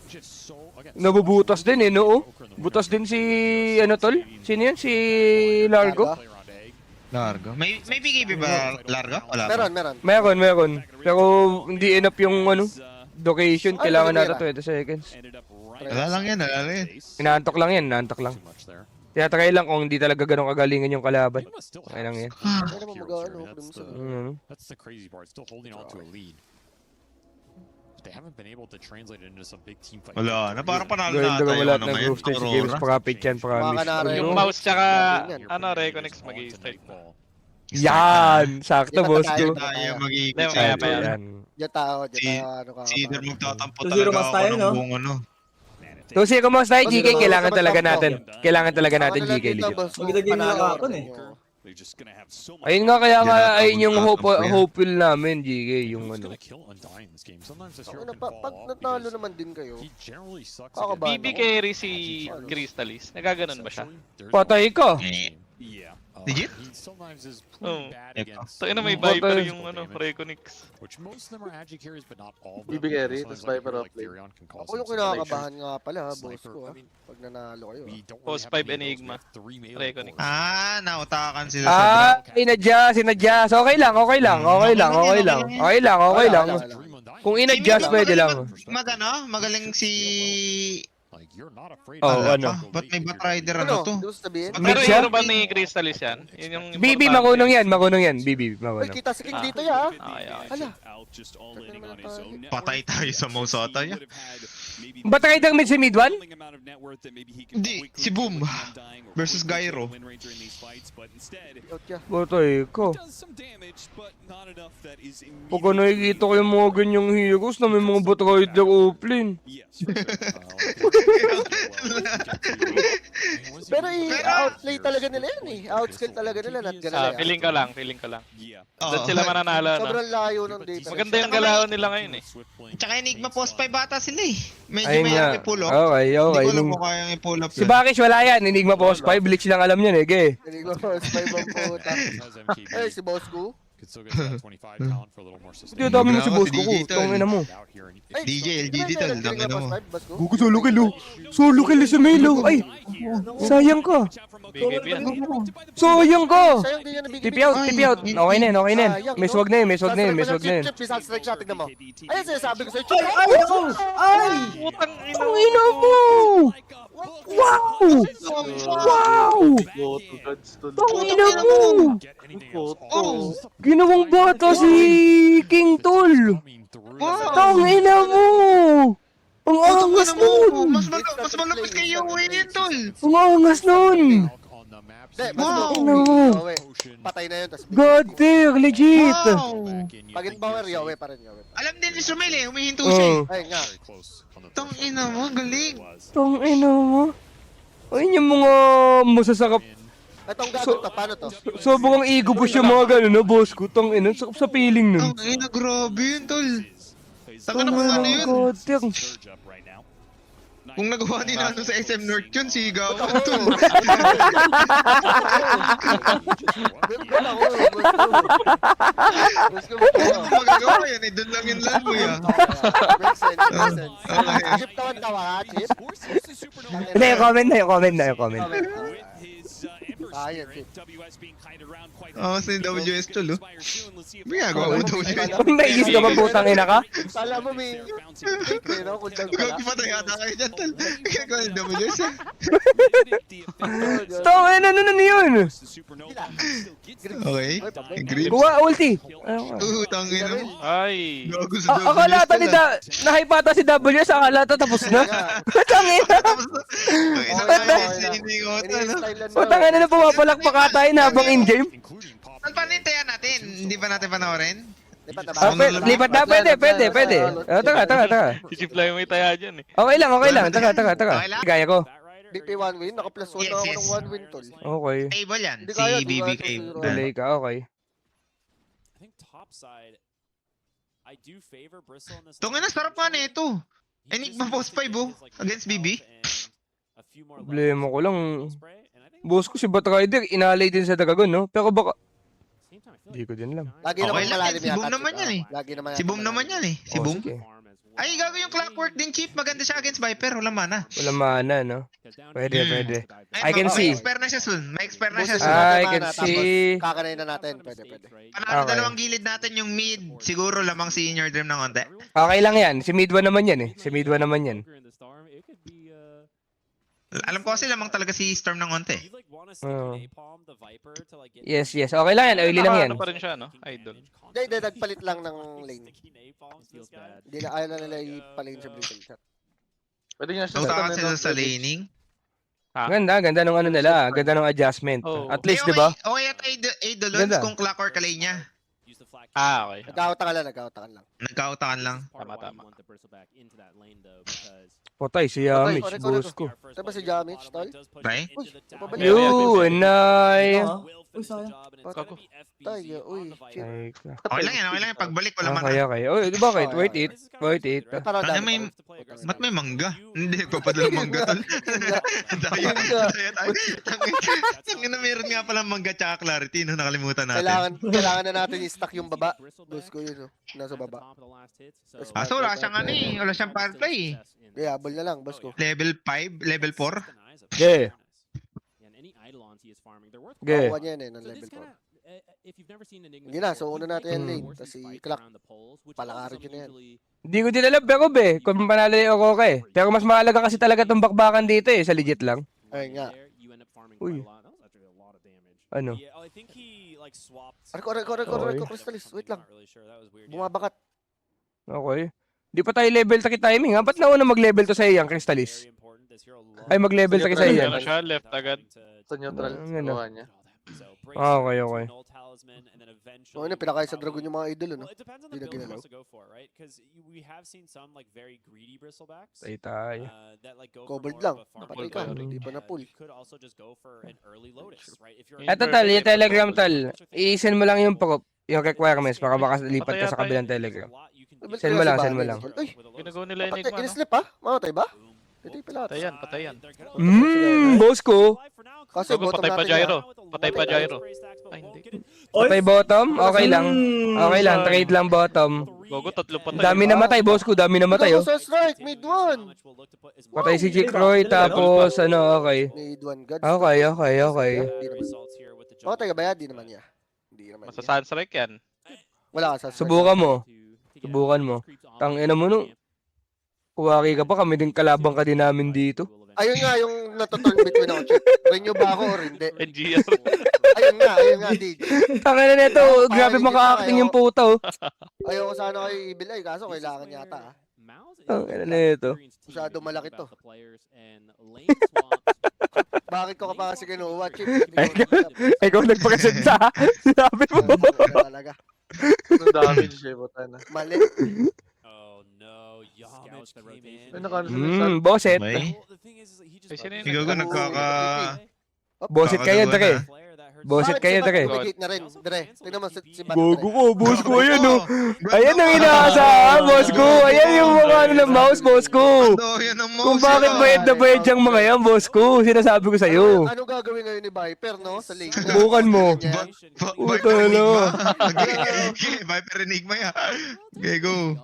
Just so, again, Nabubutas din eh, no? Butas din si, ano tol? Sino yun? Si Largo? play around egg. Largo. May BKB ba Largo? Wala pa. Meron. Meron. Pero hindi enough yung ano, location. Kailangan natin 20 seconds. Wala lang yan. Inaantok lang yan, inaantok lang. Too much there. Tiyatry lang kung hindi talaga ganun kagalingan yung kalaban. Nigma still Okay lang has yan. some Kaya naman heroes mag-ano, here. That's Crimson. the- Mm. That's the crazy part. Still holding on to a lead. They haven't been able to translate it into some big team fight. Wala na. Parang panalo Gawin na daw tayo. lahat Ano ng ngayon? group stage games. Aurora. Pakapit yan, promise. Mga kanara Yung Oo. mouse tsaka, Yan. ano, Reconix mag-i-start na. Yan! Sakto, Yan, boss tayo, ko. Tayo mag-iikot Hindi, sa kaya ito. pa yan. Yan. Diyan tao, Si- ano ka. Si Eder magtatampo 2-0 talaga mas ako tayo, ng no? buong ano. So, sige, kung mas tayo, GK, Ano, kailangan ano, talaga ano, natin. Kailangan talaga natin, Ako na lang GK, dito, legit. boss ko. Maganda game nila Panalo kahapon eh. Oo. They're just gonna have so much. Ayun nga, kaya nga, Yan, ayun yung tapos yan. hopeful namin, GK, yung Who's ano. gonna kill Undying this game? Sometimes this Ako hero na, can fall pag off natalo because naman din kayo, he generally sucks Ako against ba? BB carry si Crystallis. Nagaganon ba siya? There's Patay ka. Yeah. Legit? He sometimes is Oh. pretty bad Eko. against. Ito, may Patay. Viper yung ano, Reconix. Which most of them are agi carries, but not all of them. BB carry, Sometimes tas like Viper hero off like lane. Therion can cause ako yung some kinakabahan nga pala, boss Sniper, ko. I mean, Pag nanalo kayo. we don't Post really have 5 many of those. We Enigma. have 3 melee Reconix. cores. Ah, nautakan sila sa drop. Sinadya. So, okay lang. Okay lang. Wala. Dream Undying. Kung in-adjust, pwede lang. Magaling si... Like, you're not afraid Oh, of ano? Ba't may Batrider ano to? Di mo sasabihin? Mid Pero siya? hero ba ni Crystallis yan? Yun yung BB, importante. makunong yan. BB, Uy, makunong. kita si King dito ya. Hala. Just all in on his own Patay tayo sa mouse ata ya. Ba't kayo mid si mid 1? Hindi, si Boom versus Gyro. Out ya. Batay ko. Does some damage, but not enough that is Pag nakikita ko yung mga ganyang heroes na may mga Batrider offlane. Yes. Pero i-outplay talaga nila yan eh. Outskill talaga nila. Not gonna lie. Feeling ko lang, feeling ko lang. Yeah. Doon sila mananalo, no? Sobrang layo ng data. Maganda yung galawan nila ngayon eh. Tsaka Enigma post 5 bata sila eh. Medyo Ayun may nga. i-pull up. Okay, Hindi okay. ko alam kung kayang i-pull up Si Bakish wala yan. Enigma Boss 5. Bleach lang alam yan eh. Ge. Hindi ko mas 5 ang puta. Eh, si Boss Gu. Could still get that 25 talent for a little more Hindi, sustained. dami mo si Ako, Boss si ko. DJ Tol. Tangina mo. Out here and Ay, DJ, LGD hindi tal, ba dami na mo. Boss Gu? Gugu, solo kill oh. Solo kill si Melo. Ay, sayang ka. Bigay yan. Sayang ka. Sayang din yan na Tip out, tip out. Okay na yun, okay na yun. May swag na yun, may swag na yun, may swag na yun. Chip, chip, strike shot, tignan mo. Ayun, sinasabi ko sa'yo. Ay, ay, ako! Ay! Putang ina. Tangina mo! Wow! Wow! Boto, gods to. Tangina mo! Get anything else Oh! Ginawang bata si King Tol. coming through. Wow! Tangina mo! Ang angas nun! Mas malakas kay Yowie yun, tol! Ang angas nun! On the map. Hindi, Wow! Tangina mo! Yowe. Patay na yun, tas God tier, legit! Wow! pag in power, Yowe pa rin, Yowe. Alam din ni Sumel eh, humihinto siya eh. Oh, Ayun nga. Tang ina mo, galing. tangina mo. Ayun yung mga masasakap. Itong gago to, paano to? Sobrang ego boost yung mga gano'n, no, boss ko. Tangina, sakap sa feeling nun. Tang ina, grabe yun, tol. Taka na kung Tangina ano ng yun. God tier. Surge up right now. Kung nagawa ni Nano sa SM North yun, sigaw. Tol. Good ako, Boss Gu, Kung magagawa yan eh, doon lang yung land mo yan. Makes sense, makes sense. Okay. Chip tawan-tawa ka, Chip? Hindi, comment na, comment na, comment. With his Ember Ah, yan, Spirit, WS being kited around quite Oo, sa WS tol, oh. May gagawa mo WS. May isip ka ba, putang ina ka? Kala mo may fake eh, no? Kundang ka. Gagi patay ata kayo dyan, tol. Gagawa yung WS eh. Tangina, ano yun? Okay. Grip. Kuha, ulti. Tangina mo. Ay. Gago sa WS. Akala ata ni tol, ah. na-hype ata si WS, akala ata tapos na. Tangina. Putang ina na pumapalakpak ata yun habang in-game. Saan pa nintayan natin? Hindi ba natin panoorin? Lipat na, pwede. Taka. Sisiplay mo yung taya dyan eh. Okay lang. Taka. Okay lang? Gaya ko. BP 1 win, naka plus 1 Yes, ako yes. ng 1 win, tol. Okay. Cable yan. Hindi Si kaya, di BB kaya, Cable. di Delay ka, okay. I think top side, I do favor Bristle in this. Tungin na, sarap nga na ito. Enigma Post 5 oh, against BB. Problema ko lang. Boss ko si Batrider, inalay din sa Dragon, no? Pero baka... Hindi ko din alam. Lagi Okay naman lang malalim yan, si Boom yata, naman Chip, yan eh. Lagi naman Si Boom naman yan eh. Si Oh, Boom. sige. Ay, gago yung clockwork din, Chip. Maganda siya against Viper. Wala mana. Wala mana, no? Pwede. I can see. May expert na siya soon. May expert na siya Boses soon. natin, I mana, can tapos see. Kakanayin na natin, pwede. Panalo Okay. dalawang gilid natin yung mid. Siguro lamang si Inner Dream ng konti. Okay lang yan. Si Midwa naman yan eh. Si Midwa naman yan. Alam ko kasi lamang talaga si Storm ng konti. Yes. Okay lang yan. Early lang yan. Ano pa rin siya, no? Idol. Hindi, nagpalit lang ng lane. Hindi na ayaw na nila ipalane sa Bristle Chat. Pwede nga siya Nautakan sila sa laning. Ganda nung ano nila. Ganda nung adjustment. Oh. At least, di ba? Okay at Eidolons Ganda. kung clockwork kalay niya. Okay. Nagkakautakan lang. Nagkautakan lang. Tama. Potay si Yamich. Correct. Boss ko. Diba si Jamich, tol? Right? Yun, nay. Uy, sayang. Tayo, uy. Chip. Ay, Okay lang yan. Pagbalik wala man. Okay. Oh, bakit? Worth it. Parang Ano dami may... pa. Ba't may mangga? Hindi, nagpapadala mangga tol. Tayo. Tangin na meron nga pala mangga tsaka clarity no, nakalimutan natin. Kailangan na natin i-stack yung baba. Boss ko yun, oh. Nasa baba. So wala siyang ano eh, wala siyang power play eh. Yeah, habol na lang, boss ko. Level 5, level 4. Yeah. Okay. Kakuha niya yan eh, ng level 4. Hindi na, so una natin yan lane. Tapos si Clark, palakarin yun na yan. Hindi ko din alam, pero be, kung panalo yung okay. Pero mas mahalaga kasi talaga itong bakbakan dito eh, sa legit lang. Ayun nga. Uy. Ano? Arko, Crystallis. Wait lang. Bumabakat. Okay. Di pa tayo level taki timing ha? Ba't nauna mag-level to sa iyang Crystallis? Ay, mag-level taki sa Ano iyan. siya? Left agad. sa neutral. Ano? Kuha niya. Okay, okay. O ano, pinakain sa dragon yung mga idol, ano? Hindi na ginalaw. Tay tayo. Covered lang. Napatay ka. Hindi pa na pull. Eto tal, yung Telegram tal. I-send mo lang yung requirements para baka lipat ka sa kabilang Telegram. Send mo lang, send mo lang. Uy, Ginagawa nila patay. Enigma, no? In-slip ha? Mamatay ba? Patay pala. Patay yan. Boss ko. Kasi Gogo, bottom patay pa natin gyro. yan. Patay pa gyro. Ay, hindi. Patay bottom? Okay lang. Okay lang, trade lang bottom. Gogo, tatlo patay. Dami namatay, boss ko. Dami namatay, oh. Sa strike, mid one. Patay si Jikroy, tapos ano, okay. Mid one, gods. Okay. Di naman. Mamatay ka ba yan? Di naman niya. Hindi naman niya. Masasanstrike yan. Wala ka sa strike. Subukan mo. Tangina mo no. Kuwari ka pa, kami din kalabang ka din namin dito. Ayun nga yung natuturn between ako, Chip. Renew ba ako or hindi? NGR. Ayun nga, DJ. Tangina nito, grabe maka-acting yung puto. Ayoko sana kayo ibilay, kaso kailangan yata. Tangina nito. Masyado malaki to. Bakit ko ka pa kasi kinuha, Chip? Ikaw nagpakasad sa sabi mo. Talaga. Ang damage siya, buta na. Mali. Ay, nakano Bosset. May? Ay, sino yun? Ikaw ko nagkaka... Bosset kayo, Dre. Bosset kayo, Dre. Bakit na rin, Dre. Tingnan mo si Bat. Gogo ko, boss ko, ayan oh. Ayan ang inaasahan, boss ko. Ayan yung mga ano ng mouse, boss ko. Yan ang mouse. Kung bakit bayad na bayad yung mga yan, boss ko. Sinasabi ko sa'yo. Ano gagawin ngayon ni Viper, no? Sa late. Subukan mo. Viper Enigma. Viper Enigma yan. Okay, go.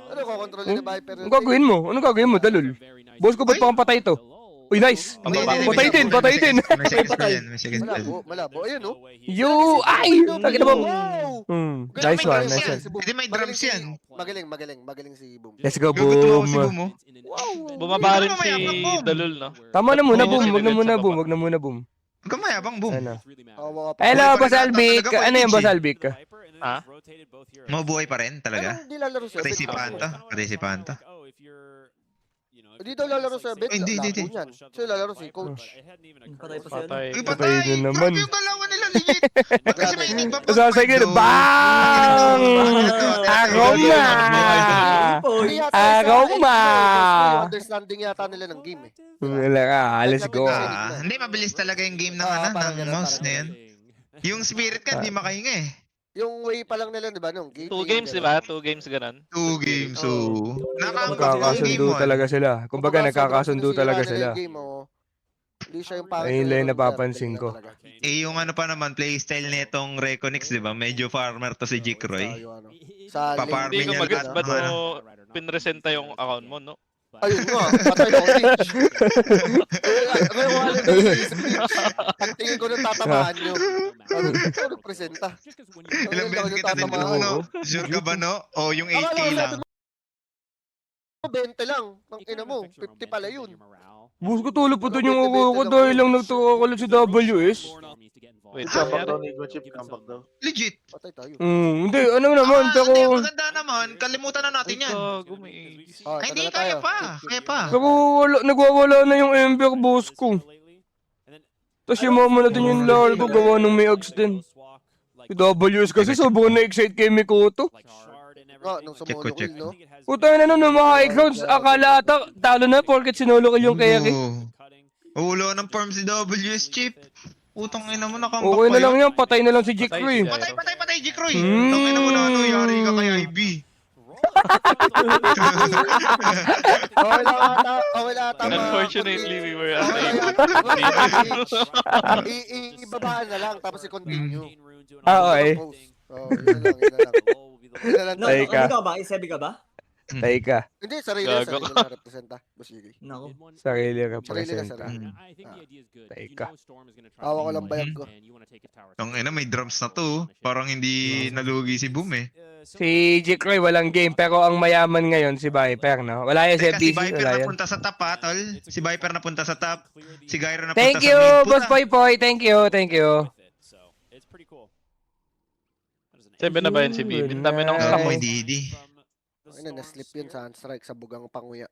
Ano kokontrolin ni Viper? Anong gagawin mo? Anong gagawin mo, Dalul? Boss ko, ba't pa kang patay to? Uy, nice! Patay din, patay din! May seconds pa yan, may seconds pa yan. Malabo. Ayun, no? You! Ay! Tagin na mo! Wow! Nice one, nice one. Hindi may drums yan. Magaling si Boom. Let's go, Gago tumawa si boom! Boom, oh. Bumaba rin Ano si naman, Boom? Dalul, no? Tama na muna, boom! Wag na muna, boom! Wag na muna, boom! Huwag kang mayabang, Boom. Ano? Awa ka pa. Hello, Boss Albic! Ano yan, Boss Albic? Ha? Mabuhay pa rin, talaga. Hindi lalaro siya. Patay si Panta. Patay si Panta. Hindi daw lalaro sa bet. Ay, hindi. Siya lalaro si coach. Patay pa siya. Patay. Uy, Patay patay! na naman. Grabe yung galawan nila, legit! Ba't kasi may Enigma pa? Sasagin, BANG! Aroma! Aroma! Understanding yata nila ng game, eh. Wala ka, let's go. Hindi, mabilis talaga yung game ng, parang ng ganun, mouse parang na yan. Yung spirit ka, di makahinga eh. Yung way pa lang nila, di ba, nung game. 2 games, di ba? 2 games ganun. 2 games, so... Nagkakasundo talaga sila. Kumbaga, nagkakasundo talaga sila. Hindi siya yung pangit. Ayun lang yung napapansin ko. Eh, yung ano pa naman, playstyle nitong Reconix, di ba? Medyo farmer to si Jikroy. Sa Paparmin Hindi ko niya magets lahat. ba't mo pinresenta yung account mo, no? Ayun nga, patay na Orange. Ngayon wala na iisip. Ang tingin ko nung tatamaan nyo. Ano nagpresenta? Ilang beses kita din no? Sure ka ba, no? O yung 8K lang. 20 lang. Ang ina mo, 50 pala yun. Bus ko tulog po doon yung ako dahil lang nagtukakulat si WS. Wait, Kampak ano daw ni Chip, kampak daw. Legit. Patay tayo. Hindi, ano naman, pero... Hindi, maganda naman. Kalimutan na natin yan. Ay, hindi, kaya pa. Kaya pa. Pero nagwawala na yung Ember boss ko. Tapos yung mama na din yung laro ko, gawa ng may ags din. Si WS kasi sobrang na-excite kay Mikoto. Nung sumulong kill, no? Puta na nun, mga high grounds, akala ata talo na porket sinolo kill yung carry. Ulo ng farm si WS Chip. Putang ina mo, nakambak Okay na pa lang yun. yan, patay na lang si Jikroy. Patay, Jikroy. Tangina mo na ano, yari ka kay Ivy. Wala ata. Unfortunately, we were Ibabaan na lang, tapos i-continue. Okay. Yun na lang. Teka. Ano ka ba? Isabi ka ba? Teka. Hindi, sarili Gago. na representa. Busigi. Nako. Sarili ka Sarili na presenta. Teka. Awa ko lang bayag ko. Tangina, may drums na to. Parang hindi nalugi si Boom eh. Si Jikroy walang game, pero ang mayaman ngayon si Viper, no? Wala yung Teka, si FTC, Viper wala yan. napunta sa top ha, tol. Si Viper napunta sa top. Si Gyro napunta Thank sa you, mid. Boss Poy Poy. Thank you. 7 na ba yun si B? Bintami ng Ay. stock Ako mo. hindi, di. Na-slip yun sa strike sa bugang panguya.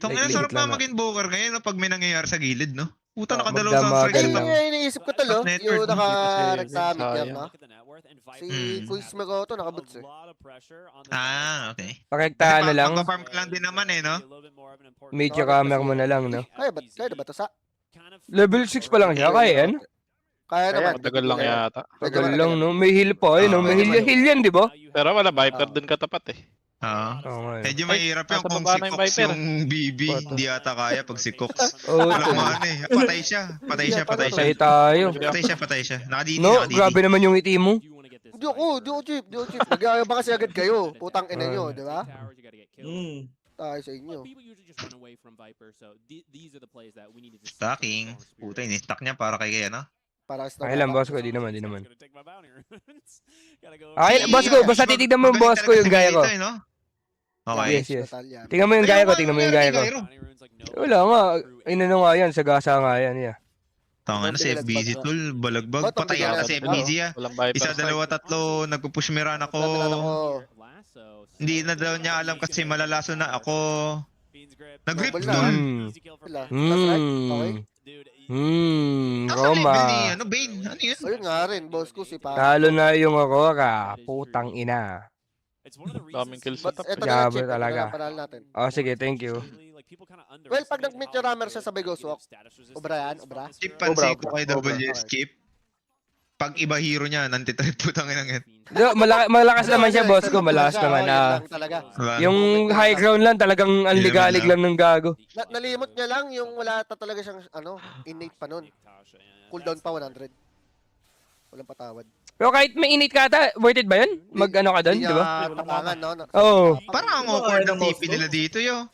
Tangina, Legit sarap lang na na. mag-invoker ngayon no, pag may nangyayari sa gilid, no? Puta, Ah, nakadalaw sa magdamagan strike. Ayun lang. yung iniisip ko talo, Network. yung naka-rectamic yan, Sayang. no? Si Kuis Megoto nakaboots eh. Okay. Pakektahan na lang. Magpa-farm ka lang din naman eh, no? Medyo camera mo na lang, no? Kaya na ba to sa? Level 6 pa lang siya, kaya yan? Kaya naman. Matagal lang yata. Tagal lang, no? May heal pa, no? May heal yan, di ba? Pero wala, Viper dun katapat eh. Oo. Oo nga. Medyo mahirap yung nasa kung baba si na yung Cox Viper. yung BB. Hindi ata kaya pag si Cox. Oo, Walang maano eh. Patay siya. Patay siya. patay tayo. Patay siya. Nakadidi, No, nakadidi. grabe naman yung itim mo. Di ako, Jeep. Nag-aayaw ba kasi agad kayo? Putang ina nyo, di ba? Tayo sa inyo. Stacking. Puta, in-stack niya para kay ano? Para sa Ay lang, boss ko, di naman. Ay, boss ko, basta titignan mo yung boss ko yung gaya ko. Okay. Yes. Tingnan mo yung gaya ko, tingnan mo yung gaya ko. Wala nga, inano nga yan, sagasa nga yan, yeah. Tanga na si FBZ tool, balagbag. Patay ata si FBZ ah. Walang Viper. Isa, dalawa, tatlo, nagpupush miran ako. Hindi na daw niya alam kasi malalaso na ako. Nag-rip Double na. tool. Sila. That's right. Okay. Nasa level ni Roma. ano, Bane? Ano yun? Ayun nga rin, boss ko si Pa. Talo na yung Aurora, putang ina. Daming kills sa top. Ito na Grabe Chip, ito talaga. na panalo natin. Oh, sige, thank you. Well, pag nag-meet yung Rammer siya sabay Ghost Walk. Obra yan, obra. Chip, pansin ko kay WS Chip. Pag iba hero niya, nantitrip putang ina yan. Malakas naman siya, boss ko, malakas naman. Talaga. Yung high ground lang, talagang anligalig lang ng gago. Nalimot niya lang yung wala talaga siyang innate pa nun. Cooldown pa 100. Walang patawad. Pero kahit may init ka ata, worth it ba yun? Mag-ano ka doon, di ba? Tatangan, no? Oo. Parang ang awkward ng TP nila dito, yo.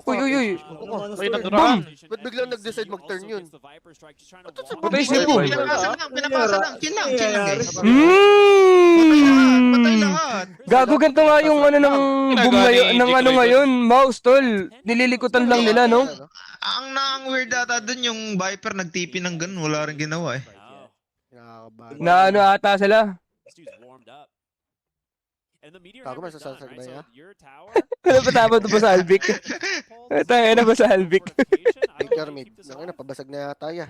Uy. Uy, naturahan. Ba't biglang nag-decide mag-turn yun? Patay si Boy. Pinapasa lang. Chill lang, guys. Patay Mmm! lahat. Gago, ganito nga yung ano ng boom ngayon, ng ano ngayon, mouse, tol. Nililikutan lang nila, no? Ang weird ata dun yung Viper nag-TP ng ganun. Wala rin ginawa eh. Na ano ata sila. Gago, masasasag na yan. Ano pa tama ito ba sa Albic? Tayo na ba sa Albic? Major mid. Nangina, pabasag na yata yan.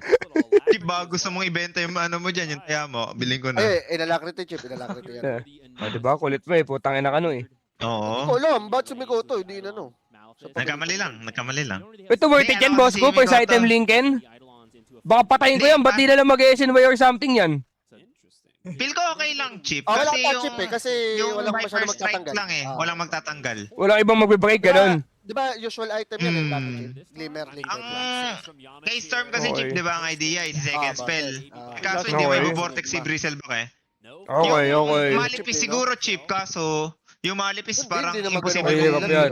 Chip, bago gusto mong ibenta yung ano mo dyan, yung taya mo, bilhin ko na. Ay, inalakrito, Chip. Inalakrito yan. O, diba? Kulit mo eh. Putang ina ka no eh. Oo. Ko alam, ba't sumikoto? Hindi na, no? Nagkamali lang. Ito worth it yan, boss ko. First item linken. Baka patayin ko yan. Ba't di na lang mag-SNY or something yan? Feel ko okay lang, Chip. Wala Kasi pa, yung, Chip eh. Kasi yung walang Viper masyado strike magtatanggal. lang eh. Walang magtatanggal. Walang ibang magbe-break, ganun. Di ba, usual item yan eh, dati, Chip? Glimmer, link. Ang kay Storm kasi, Okay. Chip, di ba ang idea is second spell. Kaso Okay. hindi mo vortex si Bristlebok eh. Okay. Malipis siguro, Chip, kaso yung malipis parang Hindi naman imposible ganun. mong... Mahirap yan.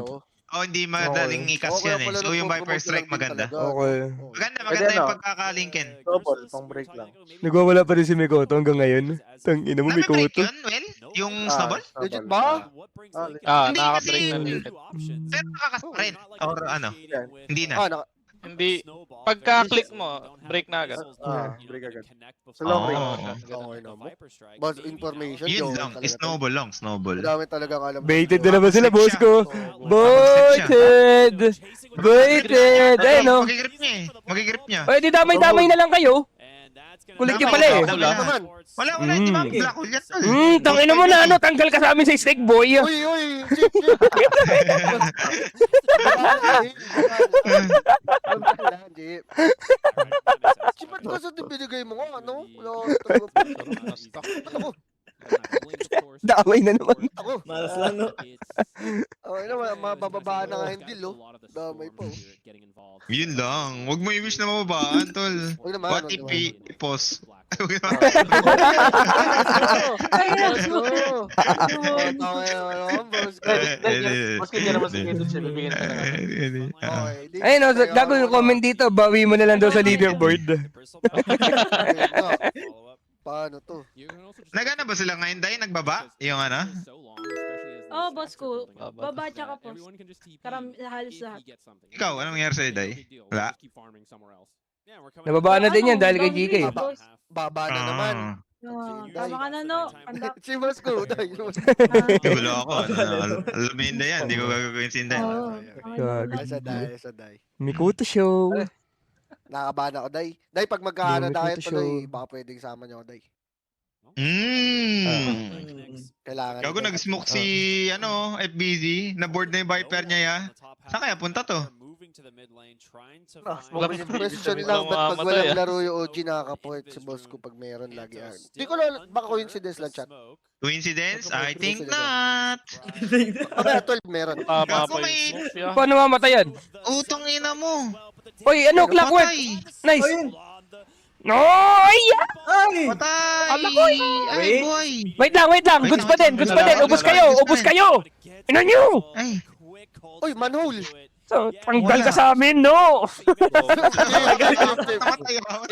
Hindi madaling ikas yan eh. So yung Viper strike maganda. Okay. Maganda yung pagkakalingkin. Double, pang break lang. Nagwawala pa rin si Mikoto hanggang ngayon. Tang ina mo, Nami-break Mikoto. yun, Well? Yung snowball? Legit ba? Hindi Nakaka-break kasi- na limit. Pero nakakasa rin. Or ano? Hindi na. Hindi. Pagka-click mo, break na agad. Break agad. Sa long range. Okay naman. Boss, information. Yun lang. Snowball lang. Snowball. Dami talaga alam. Baited na naman sila, boss ko. Baited! Baited! Ayun no. Magigrip niya eh. Magigrip niya. Ay, di damay-damay na lang kayo. Kulit nyo pala eh. Wala naman. Wala. Hindi ba? Black hole yan. Tangina mo na ano, tanggal ka sa amin sa steak boy. Uy, Chip. Chip. Chip, ba't kasi binigay mo nga, ano? Wala ako talaga. Damay na naman. Ako. Malas lang, no? Okay na, mabababaan na nga yung deal, oh. Damay pa, oh. Yun lang. Huwag mo i-wish na mababaan, tol. Huwag naman. What if i-pause? Ayun no, gago yung comment dito, bawi mo na lang daw sa leaderboard. Paano to? Nagana ba sila ngayon, Day? Nagbaba? Yung ano? Oh, boss ko. Baba tsaka post. Halos lahat. Ikaw, anong nangyari sa'yo, Day? Wala? Nababaan na din yan dahil kay GK. Baba na naman. Tama ka na, no? Kandak. Si Boss ko, dahil. Wala ako. Alam mo yun, Day, yan. Hindi ko gagawin si Day. Oo. Sa day. Mikoto show. Nakakabahan ako, Day. Day, pag magkahana Limit diet to pa, Day, show. baka pwedeng sama niyo ako, Day. Kailangan. Gago, nag-smoke si, FBZ. Na-board na yung Viper niya, ya. Saan kaya punta to? Question lang, ba't pag walang laro yung OG nakaka-point si boss ko pag meron lagi yan? Di ko lang, baka coincidence lang chat. Coincidence? I think not. Kaya 12 meron. Gago, may Paano mamatayan? utang ina mo. Uy, ano, clockwork? Patay. Nice! Ayun! No! Ay! Ay! Patay. Ay, Wait. boy. Wait lang. Goods pa din. Ubus kayo! Ano nyo? Ay. Uy, manhole! So, tanggal ka sa amin, no? Namatay ako.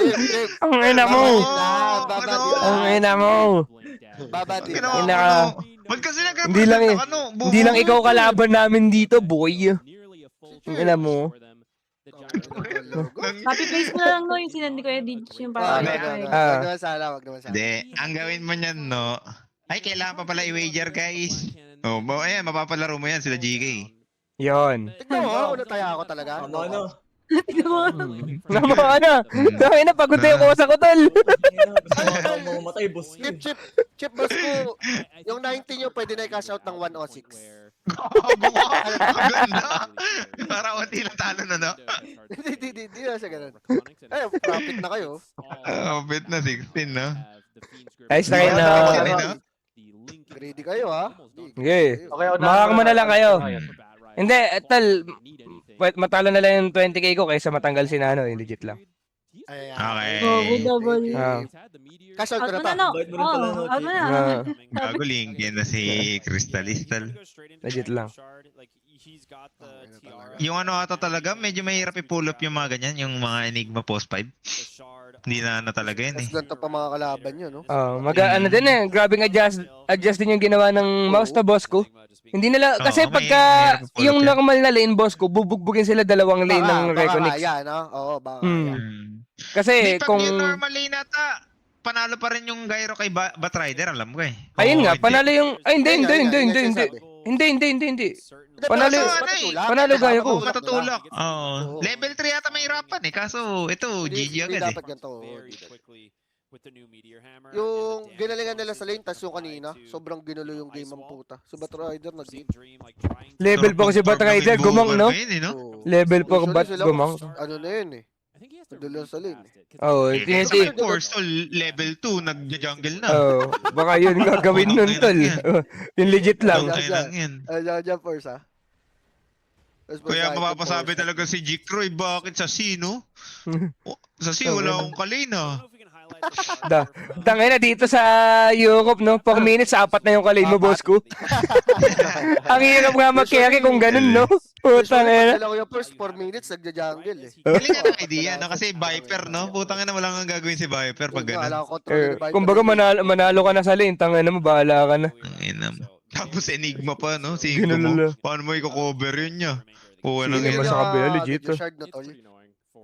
Ang ina mo! Babadi. Ang ina mo! Babadi. Ginawa Ina ko, ka. no? Ba't kasi Hindi lang eh. nag-represent Hindi lang ikaw kalaban namin dito, boy. Ang ina mo. Copy paste mo lang no yung sinandi ko edit yung para Wag naman sana. Hindi, ang gawin mo niyan, no? Ay, kailangan pa pala i-wager, guys. Oh, ayan, mapapalaro mo yan sila GK. Yon. Tignan mo, una tayo ako talaga. Ano? Tignan mo. Nama na. Dami na, pagod na yung kusa ko, tol. Gusto mo mamatay, boss. Chip, boss ko. Yung 19 nyo, pwede na i-cash out ng 106. Gago ka! Ang ganda! Para unti lang talo na, no? Hindi na siya ganun. Eh, profit na kayo. Bet na 16, no? Ayos na kayo na. Greedy kayo, ha? Okay. Okay, Mahak mo na lang kayo. Hindi, tol. Matalo na lang yung 20k ko kaysa matanggal si Nano. Legit lang. Okay. Double. Cash out Out ko na mo to. na no. Bait mo rin pala, no, Out mo na. Gago, linkin na si Crystal. Legit lang. Yung ano ata talaga, medyo mahirap i-pull up yung mga ganyan, yung mga Enigma Post 5. Hindi na talaga yun eh. Mas ganito pa mga kalaban nyo, no? Ano din eh. Grabing adjust din yung ginawa ng mouse na boss ko. Hindi nila, kasi Oo, pagka mahirap i-pull up yung yan. normal na lane boss ko, bubugbugin sila dalawang lane ng Baka Reconnect. kaya, no? Oo, baka kaya. Kasi Di, pag kung... yung normal lane ata, panalo pa rin yung gyro kay Batrider, alam ko eh. Ayun Oo, nga, hindi. panalo yung... Ay, hindi. Hindi, Panalo, pero ano eh. matutulak. panalo gaya ko. Matutulak. Oo. Level 3 yata mahirapan eh, kaso ito, GG Hindi agad eh. dapat ganito. Yung ginalingan nila sa lane, tas yung kanina, sobrang ginulo yung game ang puta. Si Batrider nag-lead. Level po si Batrider, gumang, no? Ngayon, eh, no? Level po Usually bat sila, gumang. Ano na yun eh. Nadala sa lane. Oo, Eh, tiniti. sa course, tol, level 2, nag-jungle na. Oo, baka yun gagawin nun, tol. Yung legit lang. Tangay lang yan. Dyan first, ha? Kaya mapapasabi talaga si Jikroy, bakit sa C, no? Sa C, wala akong kalina. Tangay na dito sa Europe, no? 4 minutes, 4 na yung kalay mo, boss ko. Ang hirap nga mag-carry kung ganun, no? Putang ina. Dala ko yung first 4 minutes, nagja-jungle eh. Galing nga ng idea, no? Kasi Viper, no? Putang ina, wala kang gagawin si Viper pag ganun. Wala akong control ni Viper. Kumbaga manalo ka na sa lane, tangay na mo, bahala ka na. Ang ina mo. Tapos Enigma pa, no? Si Ingo mo. Ginulala. Paano mo i-cover yun niya? Puwa ng Sige, ina. mas- sa kabila, legit, Gadget shard na tol.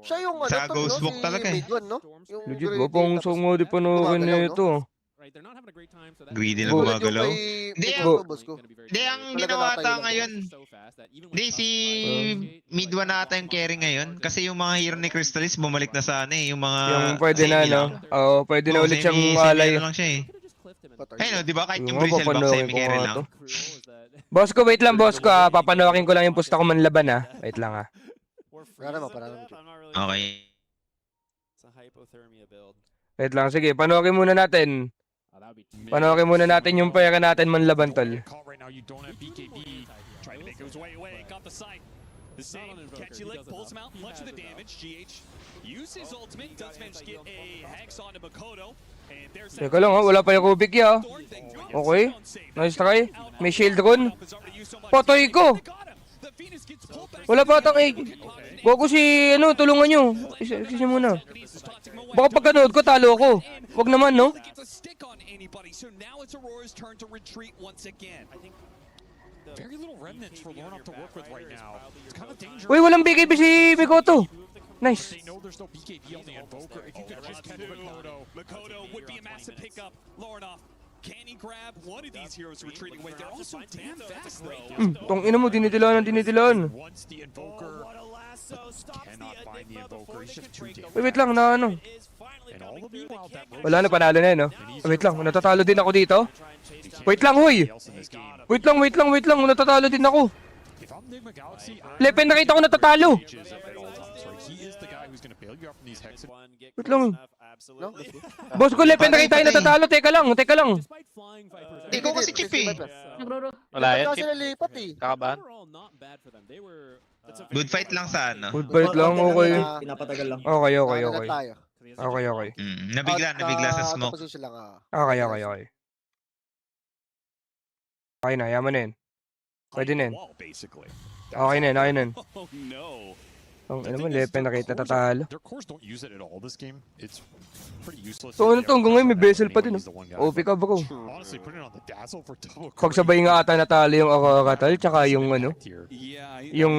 Siya yung ano, Sa tol, Ghost no? Walk Si talaga eh. mid one, no? Yung Legit greedy, ba? Pang tapos songo di pa gumagalaw, na ito. Greedy na Go. gumagalaw. Hindi, Di, Go. boss ko. Di, ang ginawa ata ngayon, di si Midwa na ata yung carry ngayon. Kasi yung mga hero ni Crystallis, bumalik na sa ano eh. Yung mga Yung pwede na, semi no? lang. Oo, pwede na Oo, ulit semi- siyang semi alay. ano lang siya eh. Ayun, no, di ba? Kahit yung Oo, Bristle back, papanoodin semi ko carry nga lang. to. Boss ko, wait lang, boss ko. Papanawakin ko lang yung pusta ko manlaban, ha? Wait lang, ha? Para naman. Okay. Wait lang, sige. Panawakin muna natin. Panawakin muna natin yung pera natin manlaban, tol. Right now, you don't have BKB trying to make his way away. Got the sight. The same. Catchy lick pulls him out. Much of the damage. GH uses his ultimate. Does manage to get a hex onto Makoto. And there's Teka lang, ha? Wala pa yung Rubik, ha? Okay. Nice try. May shield gun. Patay ko. Wala pa atang egg. Bago si, tulungan nyo. Isa muna. Baka pagkanood ko, talo ako. Wag naman, no? Very little remnants for Lorna to work with right now. It's kind of dangerous. Uy, walang BKB si Mikoto. Nice. They know there's no BKB on the Invoker. If you could just catch Makoto. Makoto would be a massive pickup. Lornoff Can he grab one of these heroes retreating away? They're also damn fast though. Tong ina mo, dinitilaan. Once the Invoker cannot find the Invoker, he's just too damn. Wait lang, na ano. And all the meanwhile, that Wala na, panalo na no? Wait lang, natatalo din ako dito. Wait lang, huy! else in this game. Wait lang, natatalo din ako. If I'm Nigma Galaxy, Lepen, nakita ko natatalo. Ages at all times, right? He is the guy who's gonna bail you out from these hexes. Wait lang. No? Boss ko, Lepen, nakita ko natatalo. Teka lang. Ikaw kasi chip eh. Nagruro. Wala yan, Kasi Chip. nalipat eh. Kakabahan. Good fight lang sana. Good fight lang, okay. Pinapatagal lang. Okay. Ano na tayo? Okay. Nabigla sa Out smoke. of position lang ah. Okay. Okay na, yaman na yun. Pwede na yun. Okay na yun. Oh no. Ang ano mo, Lepen, nakita natatalo. Their cores don't use it at all this game. It's pretty useless. So ano to, hanggang ngayon may bezel pa din. He's the one guy. OP ka bro. Honestly, putting it on the dazzle for double. Pagsabay nga ata natalo yung Akatal, tsaka yung ano, Yeah, yung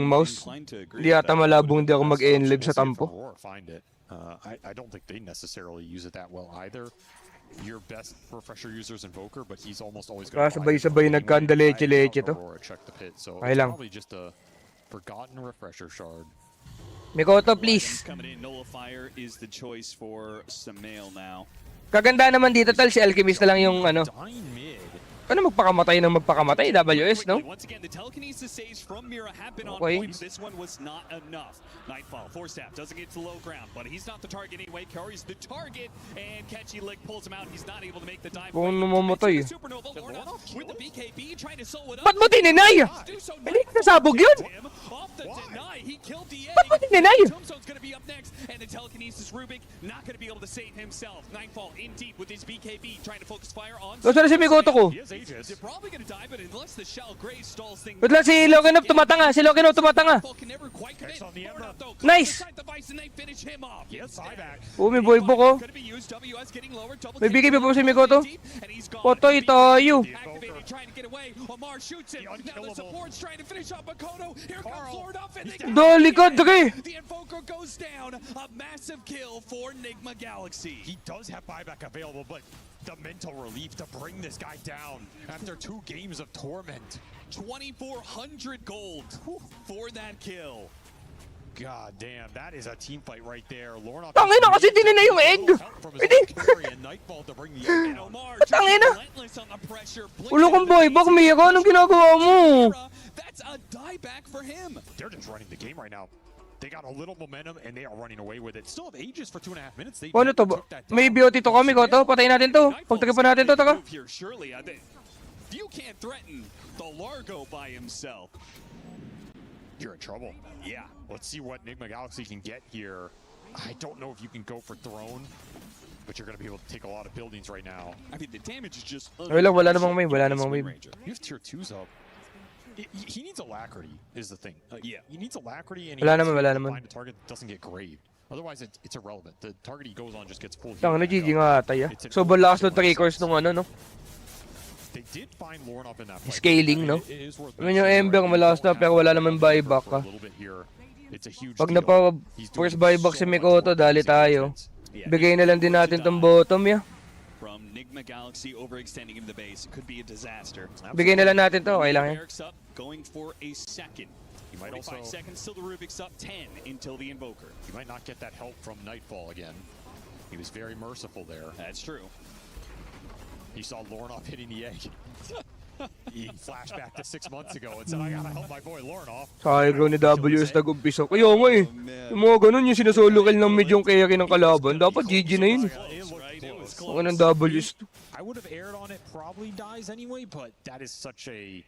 mouse. Hindi ata malabong di ako mag-enlive sa tampo. Find it. I don't think they necessarily use it that well either. Your best refresher user's Invoker, but he's almost always going to Sabay-sabay nagkandaleche-leche to. check the pit. So Okay it's lang. probably just a forgotten refresher shard. Mikoto, please. Coming in, Nullifier is the choice for Samael now. Kaganda naman dito, tal, si Alchemist na lang yung ano. Dying mid. Ano magpakamatay ng magpakamatay? WS, no? Once again, the telekinesis saves from Mira have been on Okay. point. This one was not enough. Nightfall, Force Staff doesn't get to low ground, but he's not the target anyway. Curry's the target, and Catchy Lick pulls him out. He's not able to make the dive. Kung namamatay. Supernova Lorna with the BKB trying to solo it Ba't up. mo tininay? Do so Hindi Nightfall nasabog yun. him off the deny. He killed the Ba't mo egg. tininay? Tombstone's gonna be up next, and the telekinesis Rubik not gonna be able to save himself. Nightfall in deep with his BKB trying to focus fire on. Nasaan na si Mikoto ko? He has Aegis. They're probably gonna die, but unless the shell Gray stalls things. Wait lang, si Loganov tumatanga. Nightfall can never quite commit. Hex on the Ember. Lorna, though, Nice. inside the vice, and they finish him off. He has buyback. Oh, may boy ko. Gonna be used. WS getting lower. Double May kick. bigay pa po si Mikoto. And he's gone. Potoy tayo. Activated, trying to get away. Omar shoots him. Now the support's trying to finish up Makoto. Here comes Lord up, and they Dali ka, Dre. the Invoker goes down. A massive kill for Nigma Galaxy. He does have buyback available, but the mental relief to bring this guy down after 2 games of torment. 2,400 gold for that kill. God damn, that is a team fight right there. Lorna Tangina kasi tininay yung egg. Hindi. Nightfall to bring the egg And down. Omar Tangina. relentless on the pressure. Ulo kong boy, bak Miko, anong ginagawa mo? That's a dieback for him. They're just running the game right now. They got a little momentum and they are running away with it. Still have Aegis for 2.5 minutes. They Ano to? never took that down. May BOT to kami, Koto. Patayin natin to. Pagtagipan natin to, taka. Move here, surely. You can't threaten the Largo by himself. You're in trouble. Yeah. Let's see what Nigma Galaxy can get here. I don't know if you can go for Throne, but you're going to be able to take a lot of buildings right now. I mean, the damage is just... Wala namang wave, wala namang wave. You have tier 2s up. He needs alacrity, is the thing. Yeah. He needs alacrity and he Wala needs naman, to wala naman. find a target that doesn't get graved. Otherwise, it's irrelevant. The target he goes on just gets full Tanga na, heal. GG nga ata, ya. Sobrang lakas ng 3 cores nung ano, no? They did find Lorne up in that fight. Scaling, no? It is worth I mean, yung mentioning, Ember right? malakas na, pero wala naman buyback For a ka. little bit here. It's a huge Pag deal. na-first He's doing buyback si so much Mikoto, work dali in his tayo. defense. Bigay na lang din natin tong bottom, ya. From Nigma Galaxy overextending him the base. It could be a disaster. Bigay na lang natin to, okay lang yan. Eric's up, going for a second. You might 45 also seconds till the Rubik's up, 10 until the Invoker. you might not get that help from Nightfall again. He was very merciful there. That's true. He saw Lornoff hitting the egg. He flashed back to 6 months ago and said, I gotta help my boy Lornoff. Sayang ni WS nag-umpisa. Kaya nga eh. Yung mga ganun, yung sinasolo kill ng mid yung carry ng kalaban. Dapat GG na yun. Ang ng WS to. I would have aired on it, probably dies anyway, but that is such a...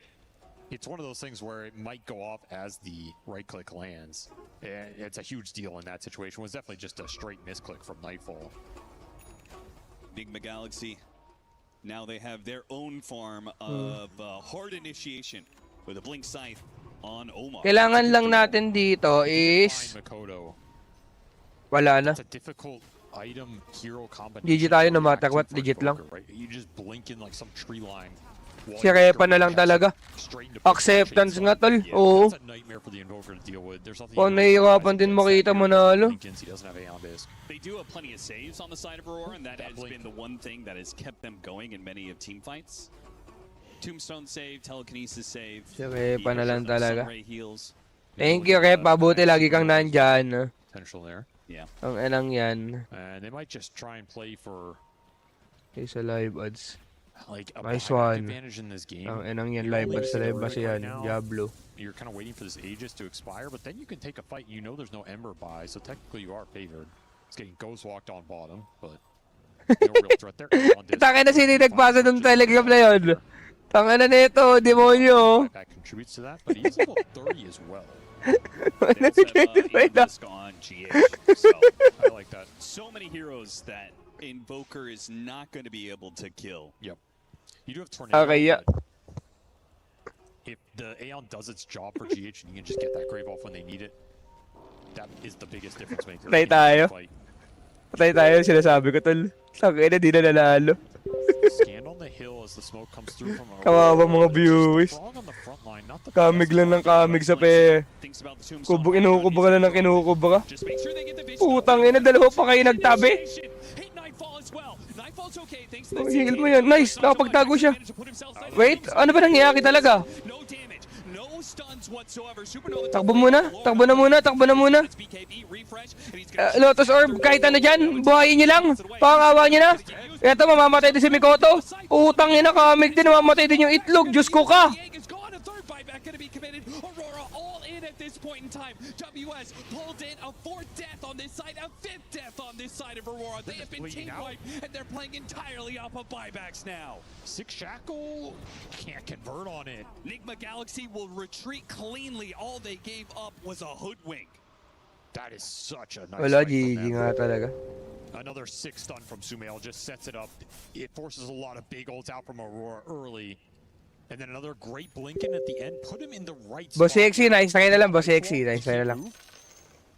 It's one of those things where it might go off as the right click lands. It's a huge deal in that situation. It was definitely just a straight misclick from Nightfall. Nigma Galaxy. Now they have their own farm of hard initiation with a blink scythe on Omar. Kailangan lang natin dito is... Find Makoto. Wala na. It's a difficult item hero combination. GG tayo, no to react matter to what, for legit lang. Invoker, right? You just blink in like some tree line. Si Repa na lang talaga. Acceptance nga, tol. Oo. Kung nahihirapan din makita manalo. They do have plenty of saves on the side of Aurora, and that has been the one thing that has kept them going in many of team fights. Tombstone save, telekinesis save. Si Repa na lang talaga. Sunray heals. Thank you, Repa. Buti lagi kang nandyan. Potential there. Yeah. Ang enang yan. And they might just try and play for Okay, sa live odds. like a Nice back one. advantage in this game. Ang enang yan, live odds sa live base yan. Diablo. You're kind of waiting for this Aegis to expire, but then you can take a fight. You know there's no Ember buy, so technically you are favored. It's getting ghost walked on bottom, but no real threat there. Taka na sino yung nagpasa ng telegram na yun. Taka na nito, demonyo. That contributes to that, but he's level 30 as well. They also have Disc on GH, so I like that. so many heroes that Invoker is not going to be able to kill. Yep. You do have Tornado. Okay, yeah. but if the Aeon does its job for GH and you can just get that Grave off when they need it, that is the biggest difference maker. Patay in the tayo. fight. Patay tayo, sinasabi ko, tol. Taka na, di na nanalo. Stand on the hill as the smoke comes through from Kawawa mga viewers. Strong on the front line, not the Kamig best lang ng kamig sa pe. Kubo, kinukubo ka lang ng kinukubo ka. Just make sure they get the vision. Putang ina, dalawa pa kayo nagtabi. Hit Nightfall as well. Nightfall's okay thanks to Oh, the hingil mo yan. Nice, nakapagtago siya. Wait, ano ba nangyayari talaga? No damage, no stuns whatsoever. Supernova Takbo muna, takbo na muna, takbo na muna. BKB refresh and he's gonna Lotus Orb, kahit ano dyan, buhayin niyo lang. Pangawa niyo na. Eto, mamamatay din si Mikoto. Utang ina, kamig din, mamamatay din yung itlog. Diyos ko ka. Yang is gone. A third buyback gonna be committed. Aurora all in at this point in time. WS pulled in a fourth death on this side, a fifth death on this side of Aurora. They have been team wiped and they're playing entirely off of buybacks now. Six Shackle can't convert on it. Nigma Galaxy will retreat cleanly. All they gave up was a hoodwink. That is such a nice Wala, fight from GG them. nga talaga. Another 6 stun from Sumail just sets it up. It forces a lot of big ults out from Aurora early. And then another great Blinken at the end. Put him in the right Boss spot. Sexy, nice na kayo na lang. Boss Sexy, nice na lang.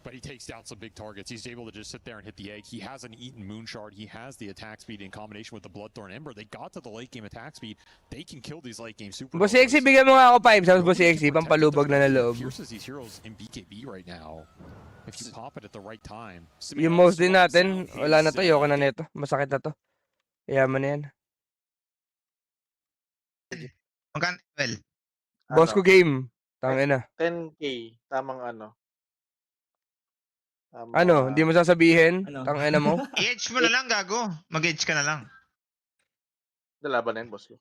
But he takes down some big targets. He's able to just sit there and hit the egg. He has an Eaten Moonshard. He has the attack speed in combination with the Bloodthorn Ember. They got to the late game attack speed. They can kill these late game super. Boss Sexy, bigyan mo nga ako 5 sa Boss Sexy. Pampalubog na na loob. Pierces these heroes in BKB right now. If you pop it at the right time. Yung most din natin, wala na to. Yoko na neto. Masakit na to. Yaman na yan. Magkano level? Boss ko game. Tangin na. 10K. Tamang ano. Ano, hindi mo sasabihin? Ano? Tangin na mo? I-edge mo na lang, gago. Mag-edge ka na lang. Laban na yun, boss ko.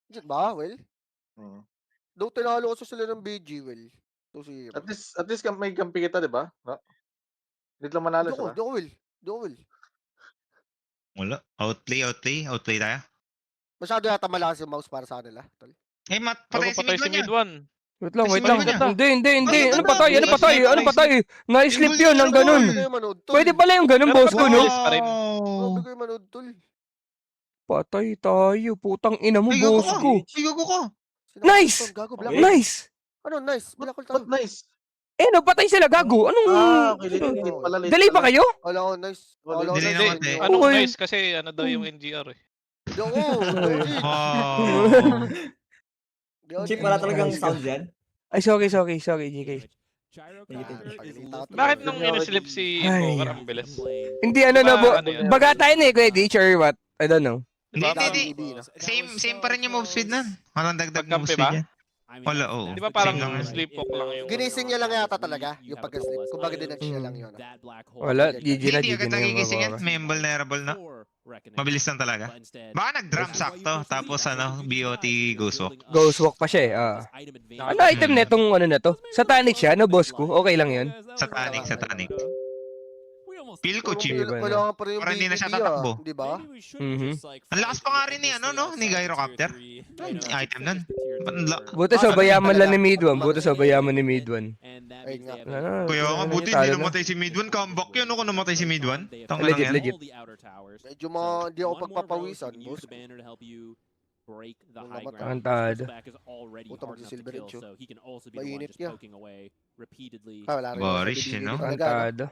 Diyan ba, Well? Hmm. Doon tinalo ko sa sila ng BG, Well. 2-0. At least may kampi kita, di ba? No? Dito lang manalo siya ba? Di ako, Will. Di ako, Will. Wala. Outplay tayo. Masyado yata malakas yung mouse para sa kanila. Tol. Eh, patay si Patay si mid 1 yan. mid 1. Wait lang, wait Kasi lang. wala na. Hindi. Ay, Ano ganda. patay? Ano patay? Ano patay? Na-slip yun ng ganun. Pwede kayo manood, Tol. Pwede pala yung ganun, boss ko, no? pa rin. Pwede kayo manood, Tol. Patay tayo. Putang ina mo, Ay, gago boss ka. ko. Ay, gago ka. Sinakot, Nice! Tol. Gago, black. Nice! Ano, nice? Black hole tayo. But nice. Eh, no, patay sila, gago. Anong... Okay, late pala. Delay ba kayo? Wala ko, nice. Wala, Wala ko, delay nice. naman, eh. Ano Okay. nice kasi ano daw yung NGR eh. Di ako. Legit. Oh. Di ako, Chip, legit. wala talagang sound yan. Ay, sorry, GK. Bakit nung inislip si Ay. Poker ang bilis? Hindi, ano na, Ano yan? baga tayo na eh, Kuya Ditch, or what? I don't know. Hindi, Diba? hindi. Same pa rin yung move speed nun. Walang dagdag move Pagkampi speed ba? yan. Wala, oo. Di ba parang Same lang yan. sleepwalk lang yung... Ginising niya lang yata talaga yung pag-sleep. Kung bakit dinag niya lang yun. Wala, GG na, Hindi GG agad na yung nagigising yan. mababa. May vulnerable na. Mabilis lang talaga. Baka nag-drum sakto. Tapos ano, BOT Ghost Walk. Ghost walk pa siya eh. Ano item netong ano na to? Satanic siya, no, boss ko? Okay lang yun. Satanic. Feel ko cheap. Iba na. Wala pa rin yung Parang hindi na siya BKB, tatakbo. Di ba? Mhm. Ang lakas pa nga rin ni ano, no? Ni Gyrocopter. Item nun. Buti sa bayaman lang ni Mid-1. Buti sa bayaman ni Mid-1. Ayun nga. Ano, Kuya nga, buti talo hindi na. namatay si Mid-1. Comeback yun, no? Kung namatay si Mid-1. Tanga lang Legit, yan. legit. Medyo di ako pagpapawisan, boss. Tantado. Puta, magsisilver rin siya. Mainit Mainit niya. Wala rin. Boris, Sa no? BBB talaga, no? Tantado.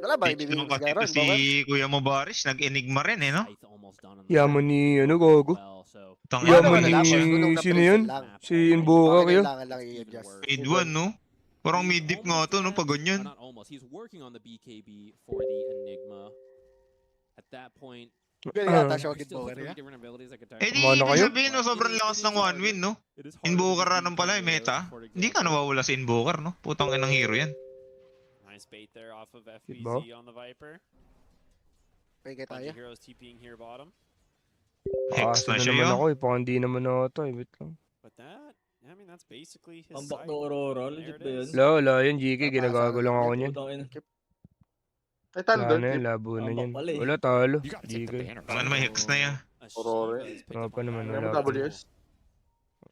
Wala ba? Dito Ibibigay naman mo kasi si ito si Kuya mo Boris. Nag-enigma rin, eh, no? Yaman ni, ano, gogo. Putang Yaman Ano, ina. wala ni- lang, boss. Nung sino na-prison yun? lang. Si Invoker yun. Kailangan lang i-adjust. Mid 1, no? Parang mid deep nga to, no? Pag ganyan. Not almost. He's working on the BKB for the Enigma. At that point, Ganyan yata siya there's maging still boker three niya. different abilities that can Eh di, Kumano ibig kayo? sabihin, no? Sobrang lakas ng 1 win, no? Invoker ranong pala, meta. Hindi ka nawawala si Invoker, no? Putang inang hero yan. Nice bait there off of Diba? FBZ on the Viper. Pwede Bunch tayo. of heroes TPing here bottom. Hex Asa na na siya naman yun. ako eh. Baka hindi naman ata eh. Wait lang. But that, I mean, that's basically his Ang side. back na Aurora, legit ba yun? Wala yun, GK. Ginagago lang ako niyan. Putang ina. Ay, Wala Thunder. na yun, labo na Ang yan. bakal eh. Wala, talo. You gotta take the GK. banner. Ano may hex na yan? Aurora. Wala pa naman, Ano wala mo pa. WS?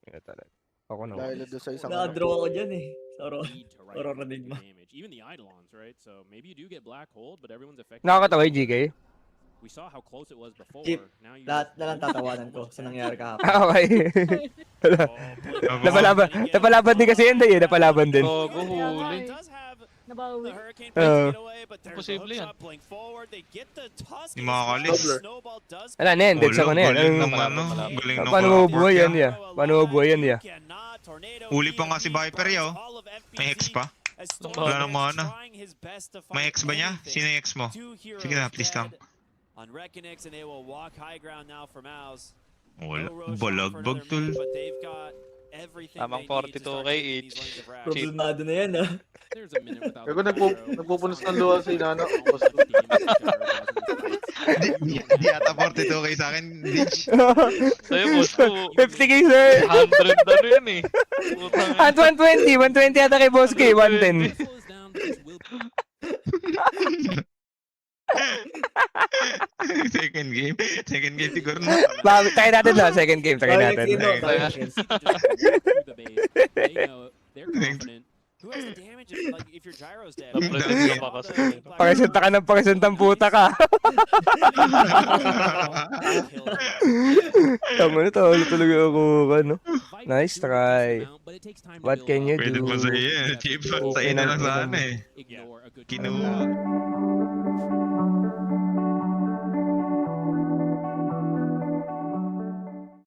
Kaya talaga. Ako na. Dahil doon sa isang Na-draw ako dyan eh. Sa Aurora. need to right Aurora click Enigma. the damage. Even the Eidolons, right? So maybe you do get black hold, but everyone's affected. Nakakatawa yung GK. We saw how close it was before. Chip, Now you Lahat na lang tatawanan ko sa nangyari kahapon. Okay. Oh, Napalaban din kasi yun eh. Napalaban din. Gogo huli. Nabawi. Posible yan. Yung mga kalis. Wala na yan, dead sa ko na yan. Galing Anong- naman, no? Galing ng Paano Clockwork mabubuhay yan, yan. ya? Paano mabubuhay yan, ya? Uli pa nga si Viper, yo. May hex pa. Wala nang mana. May hex ba niya? Sino yung hex mo? Sige na, please lang. On Reckonix and they will walk high ground now for Mouse. Wala. No Roshan Balagbag, for another tol. minute, but they've got everything Tamang they need to 42K start taking each. these lanes of rap. Problemado na yan ah. There's a minute without Ako the nagpupunos ng luha si Nano. Di ata 42k sa akin, bitch. Sa'yo, boss ko. 50k, sir. 100 na rin eh. Putang At 120. 120 ata kay Boss K. 110. slows down, but this will Second game. Second game siguro na. Tayo natin na. Second game. Tayo natin. through the base. They know they're confident. Who has the damage if your gyro's dead? Napresent ka pa kasi. Pakisenta ka ng pakisentang puta ka. Tama na, talo talaga ako. Ano? Nice try. What can you Pwede do? pa sa'yo yan. Chip, sa'yo na lang sana eh. Ignore a good Kinuha.